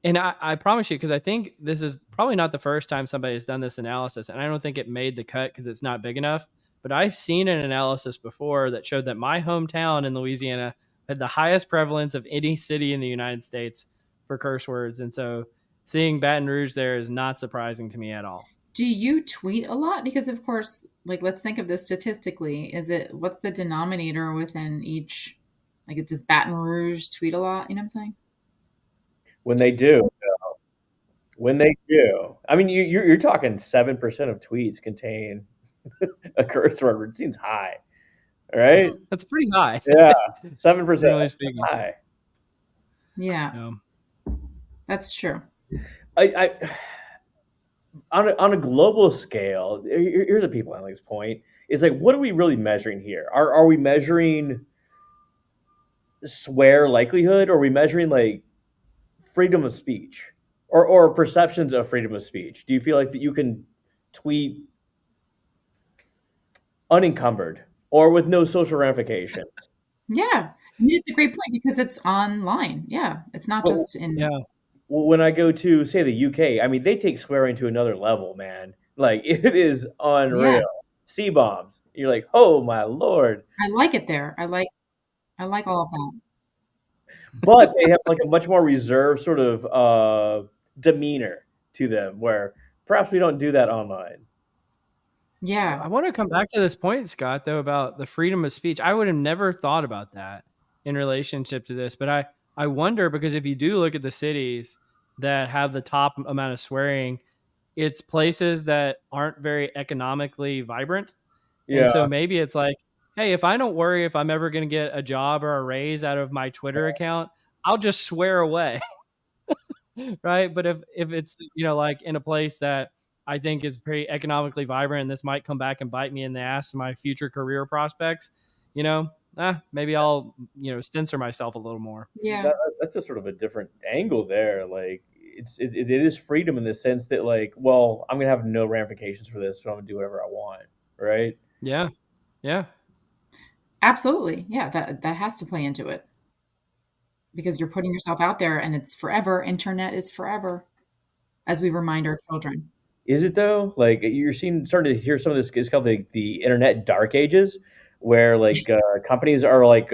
And I promise you, because I think this is probably not the first time somebody has done this analysis, and I don't think it made the cut because it's not big enough. But I've seen an analysis before that showed that my hometown in Louisiana had the highest prevalence of any city in the United States for curse words. And so seeing Baton Rouge there is not surprising to me at all. Do you tweet a lot? Because of course, like let's think of this statistically. What's the denominator within each? Like, does Baton Rouge tweet a lot? You know what I'm saying? When they do, I mean, you're talking 7% of tweets contain a curse word. It seems high, right? That's pretty high. Yeah, 7%. Generally speaking. High. Yeah, that's true. I on a global scale, here's a people analytics point: is like, what are we really measuring here? Are we measuring swear likelihood, or are we measuring like freedom of speech, or perceptions of freedom of speech? Do you feel like that you can tweet unencumbered or with no social ramifications? Yeah, I mean, it's a great point because it's online. Yeah, it's not just in. Yeah. Well, when I go to say the UK, I mean they take swearing to another level, man. Like it is unreal. Yeah. C bombs. You're like, oh my lord. I like it there. I like all of that. but they have like a much more reserved sort of demeanor to them, where perhaps we don't do that online. Yeah. I want to come back to this point, Scott, though, about the freedom of speech. I would have never thought about that in relationship to this, but I wonder because if you do look at the cities that have the top amount of swearing, it's places that aren't very economically vibrant. And Yeah, so maybe it's like, hey, if I don't worry if I'm ever going to get a job or a raise out of my Twitter account, I'll just swear away. Right? But if it's, like in a place that I think is pretty economically vibrant and this might come back and bite me in the ass in my future career prospects, maybe I'll, censor myself a little more. Yeah. that's a sort of a different angle there. Like it is freedom in the sense that like, well, I'm gonna have no ramifications for this, so I'm gonna do whatever I want, right? Yeah. Yeah. Absolutely. Yeah, that has to play into it because you're putting yourself out there and it's forever. Internet is forever, as we remind our children. Is it though? Like starting to hear some of this. It's called the internet dark ages, where like companies are like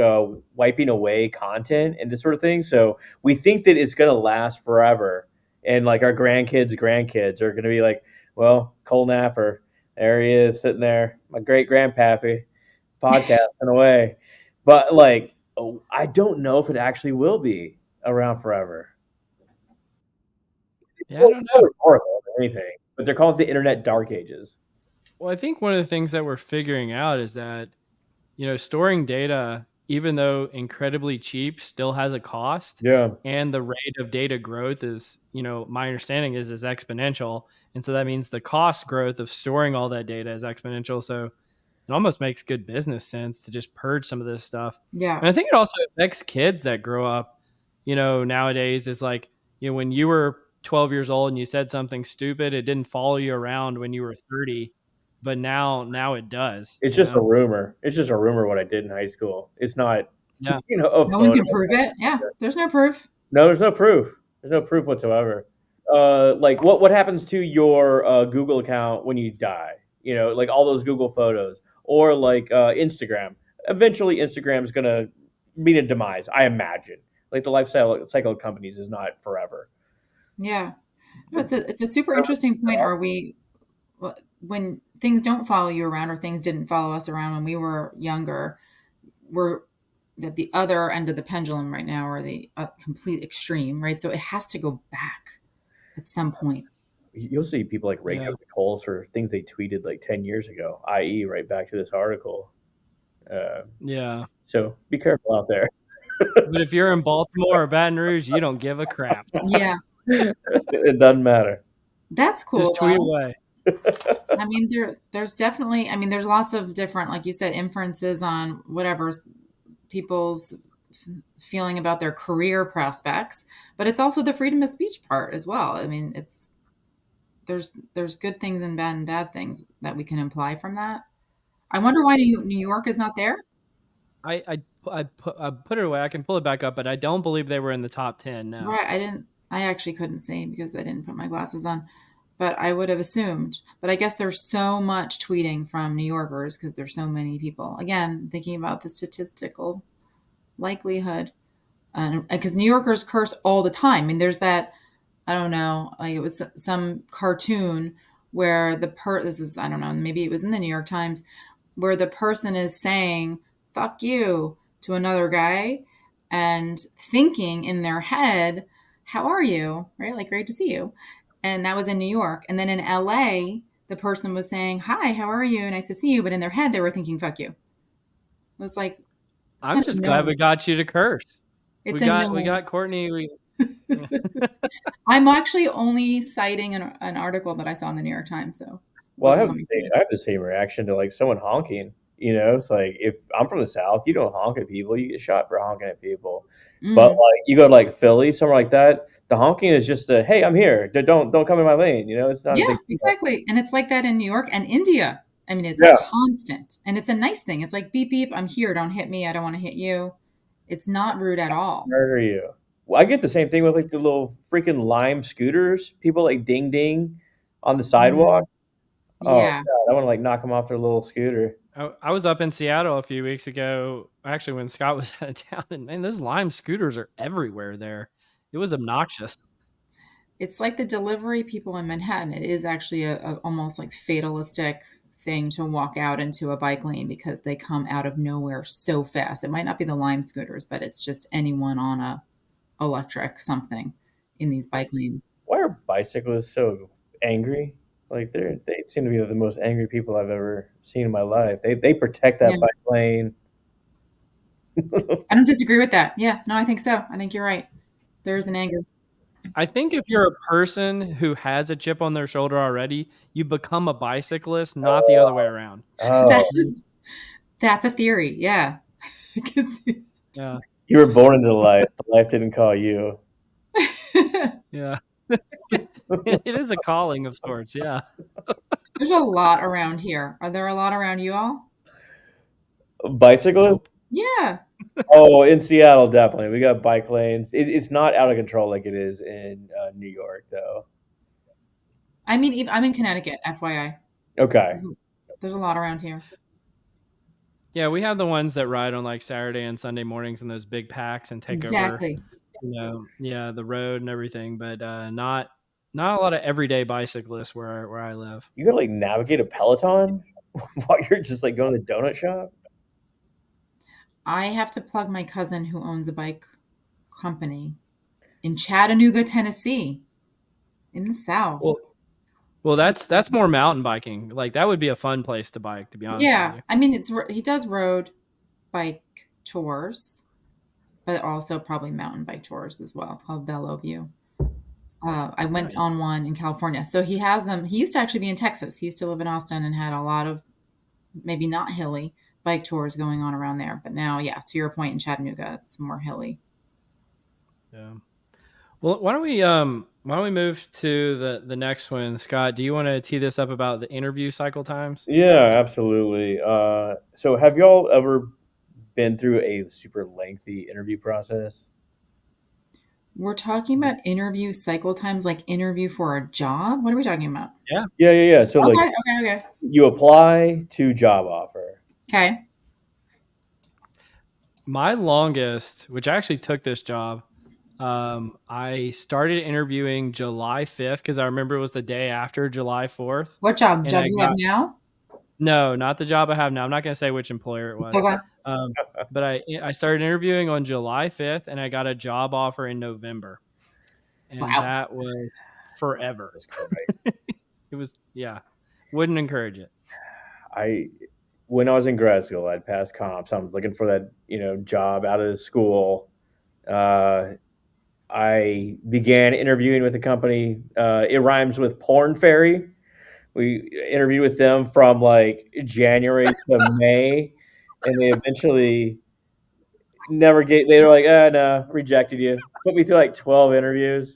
wiping away content and this sort of thing. So we think that it's gonna last forever, and like our grandkids are gonna be like, well, Cole Napper, there he is sitting there, my great grandpappy, podcasting away. But like, I don't know if it actually will be around forever. Yeah, I Well, don't it's know. more rhetorical than anything, but they're called the internet dark ages. Well, I think one of the things that we're figuring out is that, storing data, even though incredibly cheap, still has a cost. Yeah. And the rate of data growth is, my understanding is exponential. And so that means the cost growth of storing all that data is exponential. So it almost makes good business sense to just purge some of this stuff. Yeah. And I think it also affects kids that grow up, nowadays is like, when you were 12 years old and you said something stupid, it didn't follow you around when you were 30, but now it does, It's just a rumor. It's just a rumor what I did in high school. It's not, Yeah. a No one photo. can prove it. Yeah, there's no proof. No, there's no proof. There's no proof whatsoever. Like what happens to your Google account when you die? Like all those Google photos or like Instagram. Eventually, Instagram is gonna meet a demise. I imagine. Like the cycle of companies is not forever. Yeah. No, it's a super interesting point. Are we when things don't follow you around or things didn't follow us around when we were younger, we're at the other end of the pendulum right now, or the complete extreme, right? So it has to go back at some point. You'll see people like rake Yeah. up the coals for things they tweeted like 10 years ago, i.e., right back to this article. Uh, Yeah. so be careful out there. But if you're in Baltimore or Baton Rouge, you don't give a crap. Yeah, It doesn't matter. that's cool Just tweet though. away. I mean, there's definitely, I mean, there's lots of different, like you said, inferences on whatever people's feeling about their career prospects, but it's also the freedom of speech part as well. I mean, there's good things and bad things that we can imply from that. I wonder why New York is not there. I put it away. I can pull it back up, but I don't believe they were in the top 10. No. Right, I actually couldn't see because I didn't put my glasses on, but I would have assumed. But I guess there's so much tweeting from New Yorkers because there's so many people. Again, thinking about the statistical likelihood, and because New Yorkers curse all the time. I mean, there's that, I don't know, like it was some cartoon where this is, I don't know, maybe it was in the New York Times, where the person is saying "fuck you" to another guy and thinking in their head, "How are you?" Right? Like, "Great to see you." And that was in New York. And then in LA, the person was saying, "Hi, how are you? Nice to see you." But in their head, they were thinking "fuck you." It was like, it's I'm kind of just glad known. we got you to curse. It's We a got known. Courtney. Yeah. I'm actually only citing an article that I saw in the New York Times, so Well, wasn't coming from I have the same reaction to like someone honking. It's like if I'm from the South, you don't honk at people, you get shot for honking at people. me. But like you go to like Philly, somewhere like that, the honking is just a hey, I'm here. Don't come in my lane. It's not a Yeah, big deal. exactly. And it's like that in New York and India. I mean, it's Yeah, constant. And it's a nice thing. It's like beep beep, I'm here, don't hit me, I don't want to hit you. It's not rude at all. murder you. Well, I get the same thing with like the little freaking lime scooters. People like ding ding on the sidewalk. Mhm. Oh Yeah. god, I want to like knock them off their little scooter. I was up in Seattle a few weeks ago, actually when Scott was out of town, and man, those Lime scooters are everywhere there. It was obnoxious. It's like the delivery people in Manhattan. It is actually a almost like fatalistic thing to walk out into a bike lane because they come out of nowhere so fast. It might not be the Lime scooters, but it's just anyone on a electric something in these bike lanes. Why are bicyclists so angry? Like they seem to be the most angry people I've ever seen in my life. They protect Yeah. that bike lane. I don't disagree with that. Yeah, no, I think so. I think you're right. There is an anger. I think if you're a person who has a chip on their shoulder already, you become a bicyclist, not the other way around. That Oh, is that's a theory. Yeah. I can see. Yeah. you were born into life. Life didn't call you. Yeah. It is a calling of sorts. Yeah. There's a lot around here. Are there a lot around you all? Nope. Bicyclists? Yeah. Oh, in Seattle, definitely. We got bike lanes. It's not out of control like it is in New York, though. I mean, I'm in Connecticut, FYI. Okay. There's a lot around here. Yeah, we have the ones that ride on like Saturday and Sunday mornings in those big packs and take over, Exactly. yeah, the road and everything, but not a lot of everyday bicyclists where I live. You gotta like navigate a Peloton while you're just like going to the donut shop. I have to plug my cousin who owns a bike company in Chattanooga, Tennessee, in the South. Well, well, that's more mountain biking. Like that would be a fun place to bike, to be honest with Yeah, you. I mean, he does road bike tours, but also probably mountain bike tours as well. It's called View. I went Nice. on one in California. So he has them. He used to actually be in Texas. He used to live in Austin and had a lot of maybe not hilly bike tours going on around there. But now, yeah, to your point in Chattanooga, it's more hilly. Yeah. Well, why don't we move to the next one, Scott? Do you want to tee this up about the interview cycle times? Yeah, absolutely. So have y'all ever been through a super lengthy interview process? We're talking about interview cycle times, like interview for a job. What are we talking about? Yeah. Yeah. So like Okay, okay, okay. you apply to job offer. Okay. My longest, which I actually took this job, I started interviewing July 5th because I remember it was the day after July 4th. What job? And Job I you have got, now? no, not the job I have now. I'm not going to say which employer it was. Okay. But I started interviewing on July 5th and I got a job offer in November. And Wow. that was forever. That's correct. It was, yeah, wouldn't encourage it. I when I was in grad school, I'd passed comps. I was looking for that job out of school. Uh, I began interviewing with a company. It rhymes with Porn Fairy. We interviewed with them from like January to May, and they eventually never get. They were like, no, rejected you." Put me through like 12 interviews,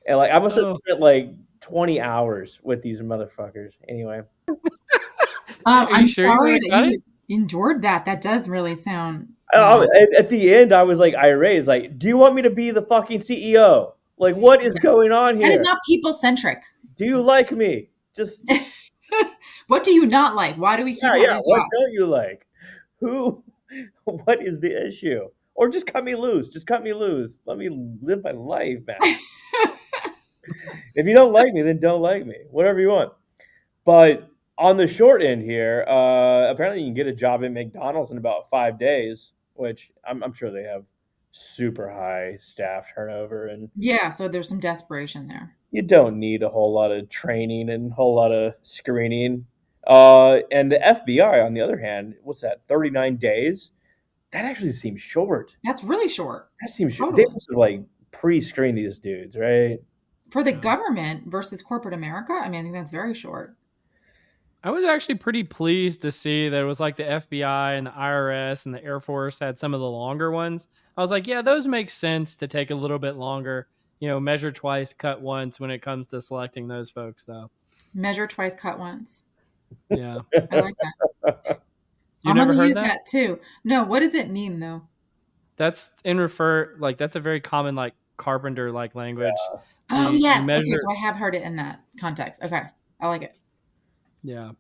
and like I must have Oh, spent like 20 hours with these motherfuckers. Anyway, are you I'm sure you would sorry have that got it? you endured that. That does really sound. at the end, I was like irate. It's like, "Do you want me to be the fucking CEO? Like, what is going on That is here? not people centric. Do you like me? Just What do you not like? Why do we keep yeah. having to What talk? don't you like? Who? What is the issue? Or just cut me loose. Just cut me loose. Let me live my life, man. If you don't like me, then don't like me. Whatever you want. But on the short end here, apparently you can get a job at McDonald's in about 5 days, which I'm sure they have super high staff turnover, and Yeah, so there's some desperation there. you don't need a whole lot of training and a whole lot of screening. And the FBI, on the other hand, what's that? 39 days. That actually seems short. That's really short. That seems short. They Totally. must have like pre-screen these dudes, right? For the Yeah. government versus corporate America, I mean, I think that's very short. I was actually pretty pleased to see that it was like the FBI and the IRS and the Air Force had some of the longer ones. I was like, yeah, those make sense to take a little bit longer. Measure twice, cut once when it comes to selecting those folks, though. Measure twice, cut once. Yeah. I like that. You I'm going never to heard use that? that too. No, what does it mean though? That's a very common like carpenter like language. Oh, You yes. Okay, measure, so I have heard it in that context. Okay. I like it. yeah.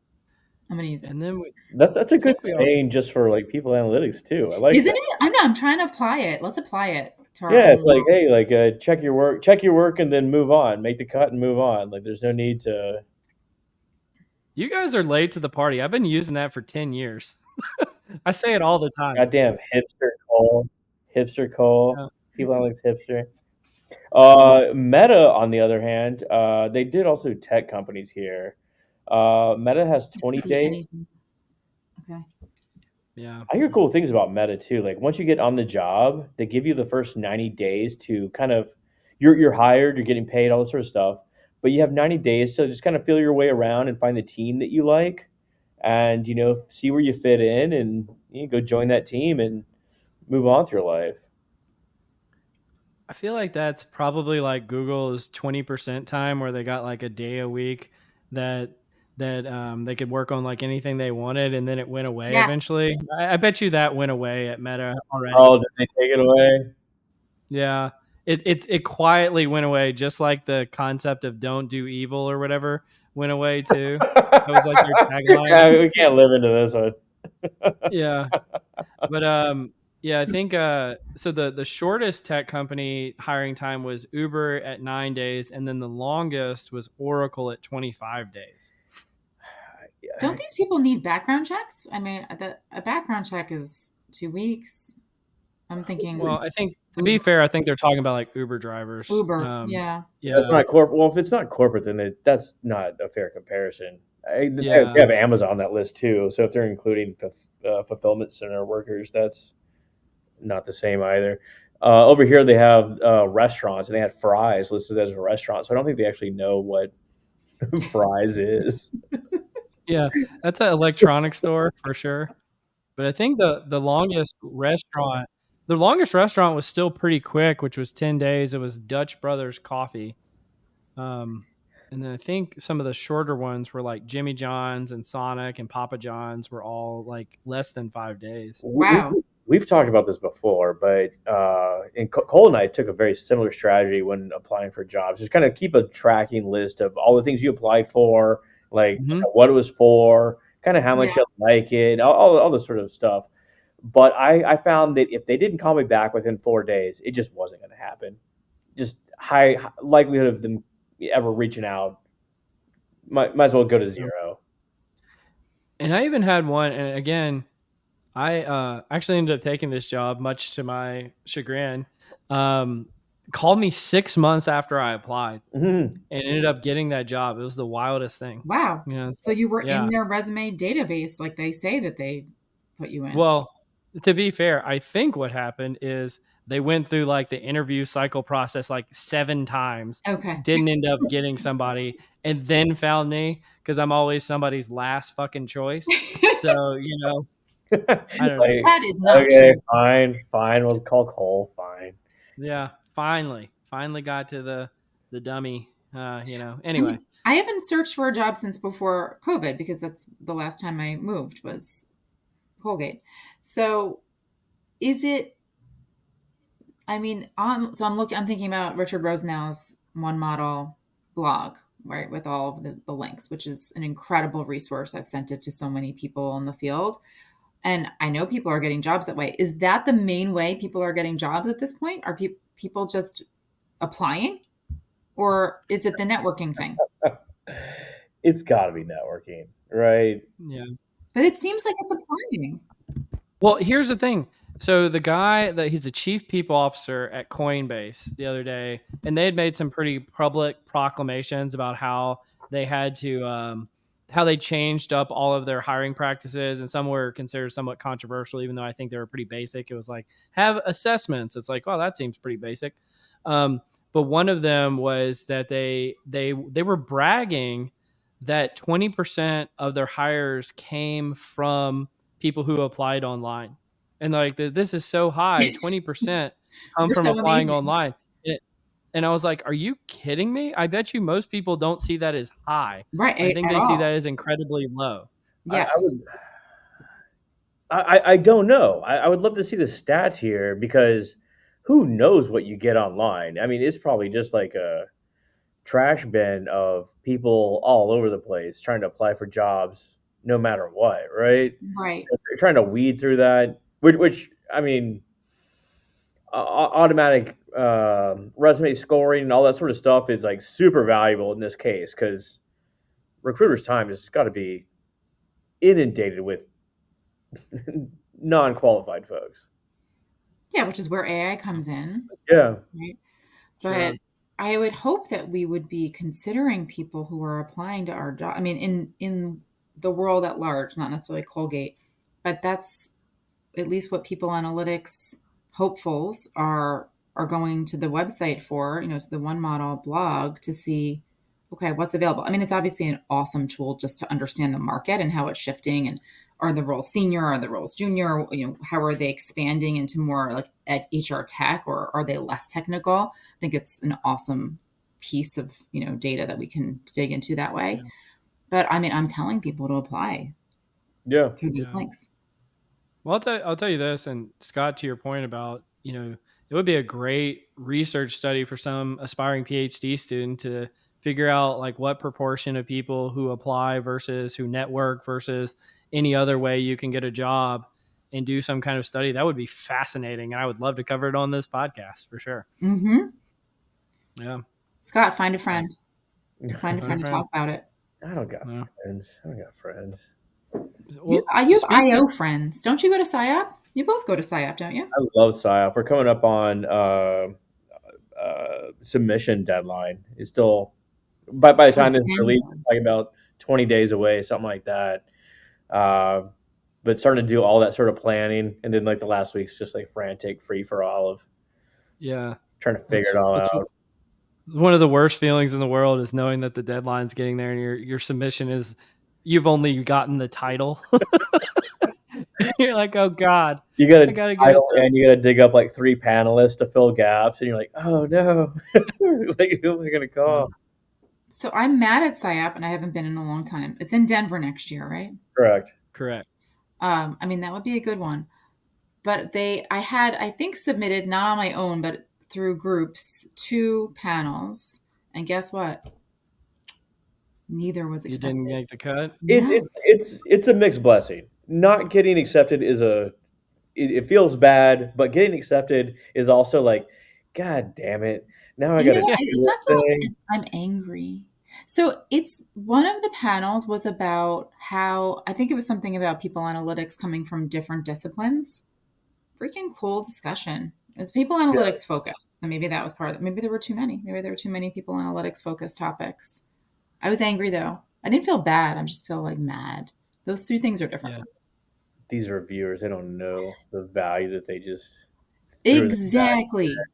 I'm gonna use it. And then That's a I good think we also saying just for like people analytics too. I like Isn't that. it? I'm trying to apply it. Let's apply it to our Yeah, it's own like, world. hey, like check your work, and then move on. Make the cut and move on. Like, there's no need to. you guys are late to the party. I've been using that for 10 years. I say it all the time. Goddamn hipster Cole. Yeah. People analytics hipster. Meta, on the other hand, they did also tech companies here. Meta has I can't 20 see days. anything. Okay. Yeah. I hear cool things about Meta too. Like once you get on the job, they give you the first 90 days to kind of you're hired, you're getting paid, all this sort of stuff. But you have 90 days to just kind of feel your way around and find the team that you like and see where you fit in and go join that team and move on through life. I feel like that's probably like Google's 20% time where they got like a day a week that they could work on like anything they wanted, and then it went away Yes. eventually. I bet you that went away at Meta already. Oh, did they take it away? Yeah. It quietly went away, just like the concept of don't do evil or whatever went away too. That was like their tagline. Yeah, we can't live into this one. Yeah. But yeah, I think so the shortest tech company hiring time was Uber at 9 days, and then the longest was Oracle at 25 days. Don't these people need background checks? I mean, a background check is 2 weeks. I'm thinking Well, I think to be Uber. fair, I think they're talking about like Uber drivers. Yeah. That's Yeah. not corporate. Well, if it's not corporate, then that's not a fair comparison. Yeah. They have Amazon on that list too. So if they're including fulfillment center workers, that's not the same either. Over here, they have restaurants, and they had Fry's listed as a restaurant. So I don't think they actually know what Fry's is. Yeah. That's an electronics store for sure. But I think the longest restaurant was still pretty quick, which was 10 days. It was Dutch Brothers Coffee. Um, and then I think some of the shorter ones were like Jimmy John's and Sonic and Papa John's were all like less than 5 days. Wow. We've talked about this before, but and Cole and I took a very similar strategy when applying for jobs. Just kind of keep a tracking list of all the things you applied for, like Mm-hmm. what it was for, kind of how Yeah. much you like it, all this sort of stuff. But I found that if they didn't call me back within 4 days, it just wasn't going to happen. Just high likelihood of them ever reaching out. Might as well go to zero. And I even had one, and again, I actually ended up taking this job, much to my chagrin. Called me 6 months after I applied, Mm-hmm. and ended up getting that job. It was the wildest thing. Wow. So you were yeah. in their resume database like they say that they put you in. Well, to be fair, I think what happened is they went through like the interview cycle process like 7 times. Okay. Didn't end up getting somebody, and then found me because I'm always somebody's last fucking choice. So, I don't know. That is not Okay, true. fine. We'll call Cole. Fine. Yeah, finally got to the dummy. Anyway. I mean, I haven't searched for a job since before COVID because that's the last time I moved was Colgate. So is it, I mean, I'm thinking about Richard Rosenau's One Model blog, right, with all of the links, which is an incredible resource. I've sent it to so many people in the field. And I know people are getting jobs that way. Is that the main way people are getting jobs at this point? Are people just applying? Or is it the networking thing? It's got to be networking, right? Yeah. But it seems like it's applying. Well, here's the thing. So the guy he's a chief people officer at Coinbase the other day, and they had made some pretty public proclamations about how they had to how they changed up all of their hiring practices, and some were considered somewhat controversial, even though I think they were pretty basic. It was like have assessments. It's like, well, that seems pretty basic. But one of them was that they were bragging that 20% of their hires came from people who applied online. And like, this is so high, 20% come You're from so applying amazing. online. And I was like, are you kidding me? I bet you most people don't see that as high. Right. I think At they see all. that as incredibly low. Yes. I don't know. I would love to see the stats here because who knows what you get online? I mean, it's probably just like a trash bin of people all over the place trying to apply for jobs no matter what, right? Right. You're trying to weed through that, which I mean, automatic resume scoring and all that sort of stuff is like super valuable in this case because recruiters' time has got to be inundated with non-qualified folks. Yeah, which is where AI comes in, Yeah, right? Sure. But I would hope that we would be considering people who are applying to our job. I mean, in the world at large, not necessarily Colgate, but that's at least what people analytics hopefuls are going to the website for, to the One Model blog to see, okay, what's available. I mean, it's obviously an awesome tool just to understand the market and how it's shifting, and are the roles senior, are the roles junior, how are they expanding into more like at HR tech, or are they less technical? I think it's an awesome piece of, data that we can dig into that way. Yeah. But I mean, I'm telling people to apply yeah, through these Yeah. links. Well, I'll tell you this, and Scott, to your point about, it would be a great research study for some aspiring PhD student to figure out like what proportion of people who apply versus who network versus any other way you can get a job, and do some kind of study. That would be fascinating. And I would love to cover it on this podcast for sure. Mm-hmm. Yeah. Scott, find a Yeah. friend. Find a My friend to friend. talk about it. I don't got Yeah. friends. I don't got friends. Well, You have speaking, IO friends. Don't you go to PsyOp? You both go to PsyOp, don't you? I love PsyOp. We're coming up on submission deadline. It's still by the For time this is released, January. it's like about 20 days away, something like that. Uh, but starting to do all that sort of planning, and then like the last week's just like frantic, free for all of yeah, trying to figure it all it's out. one of the worst feelings in the world is knowing that the deadline's getting there and your submission is, you've only gotten the title. You're like, oh God, You got I a gotta get it title, done. and you got to dig up like 3 panelists to fill gaps, and you're like, oh no, like who am I gonna Yeah, call? So I'm mad at PsyOp, and I haven't been in a long time. It's in Denver next year, right? Correct. correct. I mean, that would be a good one. But I had, I think, submitted not on my own, but through groups, 2 panels. And guess what? Neither was You didn't accepted. make the cut. It's No. it's it's a mixed blessing. Not getting accepted is it feels bad, but getting accepted is also like, God damn it! Now I got to do Yeah, It's not this that thing. I'm angry. So it's one of the panels was about how, I think it was something about people analytics coming from different disciplines. Freaking cool discussion. It was people Yeah, analytics focused. So maybe that was part of it. Maybe there were too many. Maybe there were too many people analytics focused topics. I was angry though. I didn't feel bad. I just feel like mad. Those two things are different. yeah. these reviewers, they don't know the value that they just threw in the bag. Exactly. The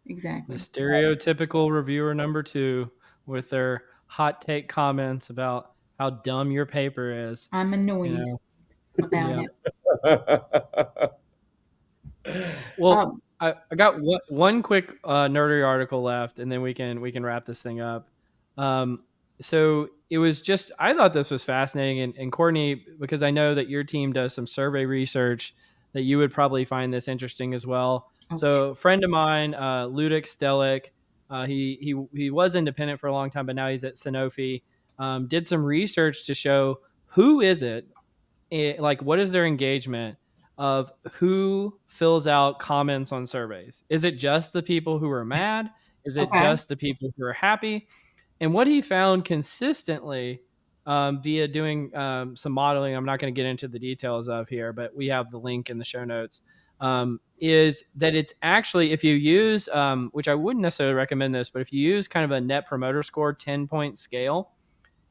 Exactly. stereotypical reviewer number two with their hot take comments about how dumb your paper is. I'm You annoyed know, about yeah. it. Well, Um, I got one quick nerdy article left, and then we can wrap this thing up. Um, so it was just, I thought this was fascinating, and Courtney, because I know that your team does some survey research, that you would probably find this interesting as well. okay. So a friend of mine, Ludik Stelik, he was independent for a long time, but now he's at Sanofi. Did some research to show who is it, like what is their engagement of who fills out comments on surveys. Is it just the people who are mad? Is it Okay. just the people who are happy? And what he found consistently, via doing some modeling, I'm not going to get into the details of here, but we have the link in the show notes, is that it's actually, if you use, which I wouldn't necessarily recommend this, but if you use kind of a net promoter score 10-point scale,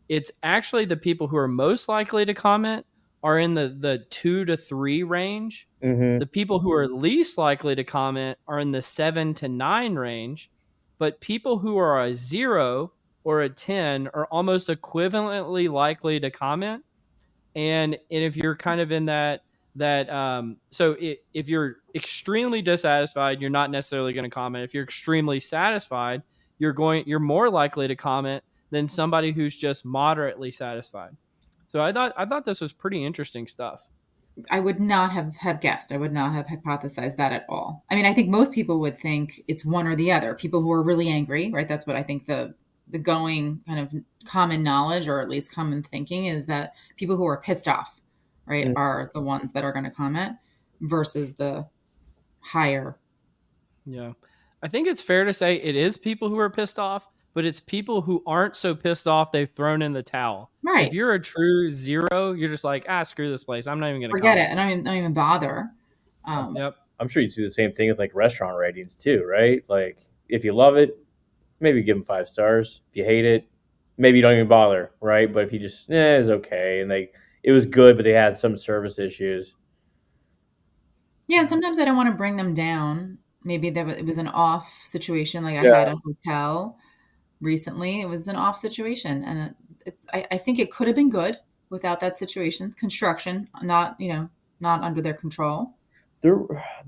it's actually the people who are most likely to comment are in the 2 to 3 range. hmm The people who are least likely to comment are in the 7 to 9 range. But people who are a 0 or a 10 are almost equivalently likely to comment. And if you're kind of in if you're extremely dissatisfied, you're not necessarily going to comment. If you're extremely satisfied, you're more likely to comment than somebody who's just moderately satisfied. So I thought this was pretty interesting stuff. I would not have guessed. I would not have hypothesized that at all. I mean, I think most people would think it's one or the other. People who are really angry, right? That's what I think the going kind of common knowledge, or at least common thinking, is that people who are pissed off, right, Mm. are the ones that are going to comment versus the higher. Yeah. I think it's fair to say it is people who are pissed off, but it's people who aren't so pissed off they've thrown in the towel. If Right. you're a true zero, you're just like, screw this place. I'm not even going to Forget it. comment. And don't even bother. Yep. I'm sure you do the same thing with like restaurant ratings too, right? Like if you love it, maybe give them 5 stars. If you hate it, maybe you don't even bother, right? But if you just, it's okay, and it was good, but they had some service issues. Yeah, and sometimes I don't want to bring them down. Maybe it was an off situation. Like I Yeah, had a hotel recently. It was an off situation, and I think it could have been good without that situation. Construction, not not under their control. there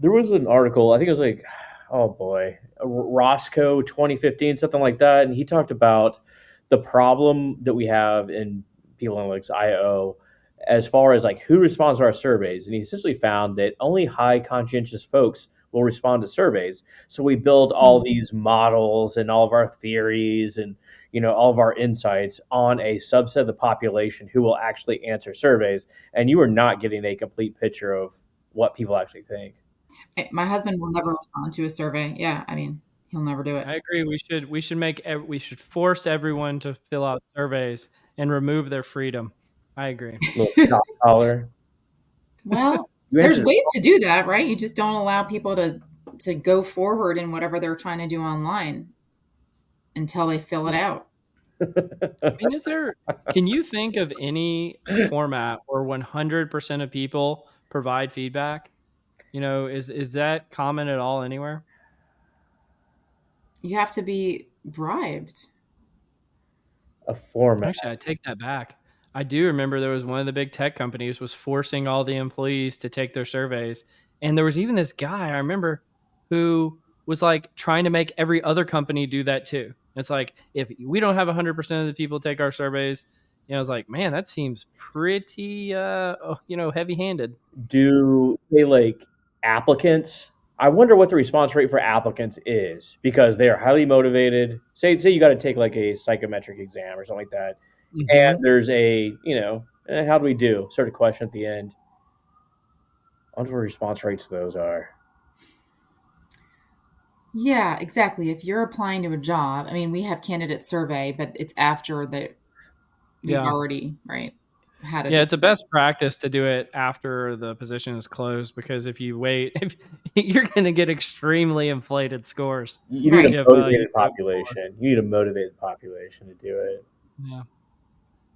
there was an article. I think it was like, oh boy, Roscoe 2015, something like that, and he talked about the problem that we have in people analytics IO as far as like who responds to our surveys, and he essentially found that only high conscientious folks will respond to surveys. So we build all Hmm. these models and all of our theories and all of our insights on a subset of the population who will actually answer surveys, and you are not getting a complete picture of what people actually think. My husband will never respond to a survey. Yeah, I mean, he'll never do it. I agree. We should force everyone to fill out surveys and remove their freedom. I agree. Little shock collar. Well, You there's answered ways to do that, right? You just don't allow people to go forward in whatever they're trying to do online until they fill it out. I mean, can you think of any format where 100% of people provide feedback? Is that common at all anywhere? You have to be bribed. a format. Actually, I take that back. I do remember there was one of the big tech companies was forcing all the employees to take their surveys. And there was even this guy I remember who was like trying to make every other company do that too. It's like, if we don't have 100% of the people take our surveys, I was like, man, that seems pretty, heavy handed. Do say like applicants? I wonder what the response rate for applicants is because they are highly motivated. Say you got to take like a psychometric exam or something like that, and Hmm. there's a how do we do sort of question at the end. I wonder what response rates those are. Yeah, exactly. If you're applying to a job, I mean, we have candidate survey, but it's after that we've Yeah. already, right, had a Yeah, it's a discussion. best practice to do it after the position is closed because if you wait, if you're going to get extremely inflated scores. You need a Right. If you motivated do it before. population. You need a motivated population to do it. Yeah,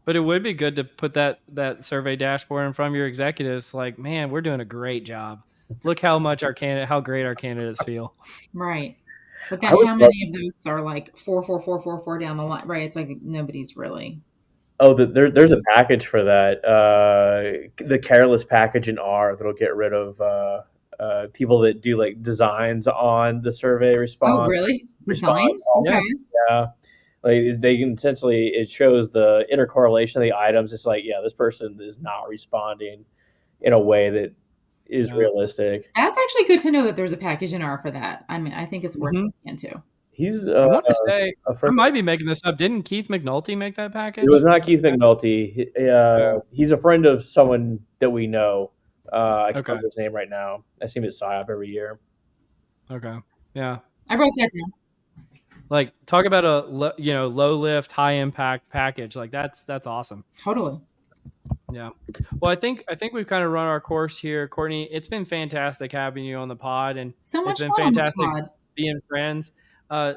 but it would be good to put that survey dashboard in front of your executives. Like, man, we're doing a great job. Look how great our candidates feel. Right. But I then would how love. many of those are like 4, 4, 4, 4, 4 down the line? Right. It's like nobody's really. Oh, there's a package for that. The careless package in R that'll get rid of people that do like designs on the survey Oh, response. really? Respond Designs? all, Yeah, Okay. yeah. Like they can essentially it shows the intercorrelation of the items. It's like, yeah, this person is not responding in a way that is yeah. realistic. That's actually good to know that there's a package in R for that. I mean, I think it's worth Hmm. looking into. He's I want to say a I friend. might be making this up. Didn't Keith McNulty make that It was package? not Keith McNulty. Yeah. He's a friend of someone that we know. I can't Okay. remember his name right now. I see him at PSYOP every year. Okay. Yeah. I wrote that down. Like, talk about a low lift, high impact package. Like, that's awesome. Totally. Yeah. Well, I think we've kind of run our course here, Courtney. It's been fantastic having you on the pod, and So it's much been fun on the fantastic pod. being friends.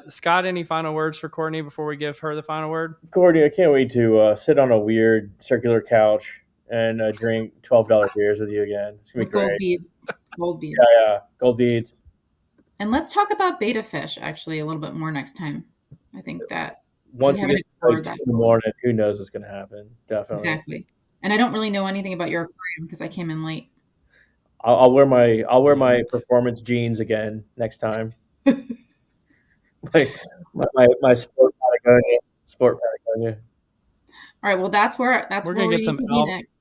Scott, any final words for Courtney before we give her the final word? Courtney, I can't wait to sit on a weird circular couch and drink $12 beers with you again. It's gonna be With gold great. beads. Gold Yeah, beads. yeah. Gold beads. And let's talk about beta fish actually a little bit more next time. I think that we Once we haven't get to like explored two that in the fully. morning, who knows what's gonna happen? Definitely. Exactly. And I don't really know anything about your aquarium because I came in late. I'll wear my performance jeans again next time. My sport Patagonia. Sport Patagonia. All right. Well, that's We're where gonna we get need some to be next.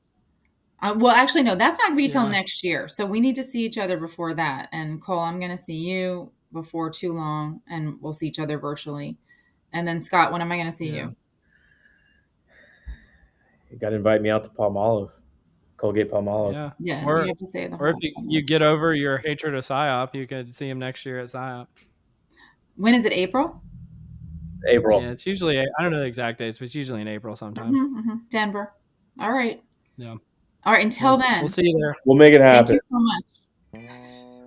Well, actually, no, that's not going to be till Yeah. next year. So we need to see each other before that. And Cole, I'm going to see you before too long, and we'll see each other virtually. And then Scott, when am I going to see you? You got to invite me out to Palmolive, Colgate-Palmolive. Yeah. Yeah, Or you have to say the or if whole you get over your hatred of PSYOP, you could see him next year at PSYOP. When is it, April? April. Yeah, it's usually, I don't know the exact dates, but it's usually in April sometime. Denver. All right. Yeah. All right. Until then, We'll see you there. We'll make it thank happen. you so much.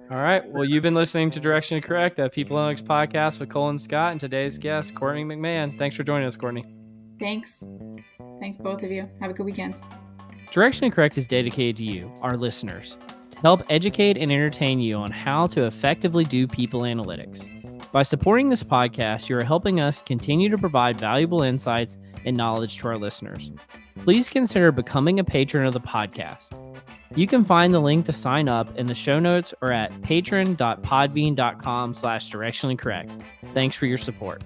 All right. Well, you've been listening to Directionally Correct, a People Analytics podcast with Cole and Scott, and today's guest, Courtney McMahon. Thanks for joining us, Courtney. Thanks. Thanks, both of you. Have a good weekend. Directionally Correct is dedicated to you, our listeners, to help educate and entertain you on how to effectively do people analytics. By supporting this podcast, you are helping us continue to provide valuable insights and knowledge to our listeners. Please consider becoming a patron of the podcast. You can find the link to sign up in the show notes or at patron.podbean.com/directionallycorrect. Thanks for your support.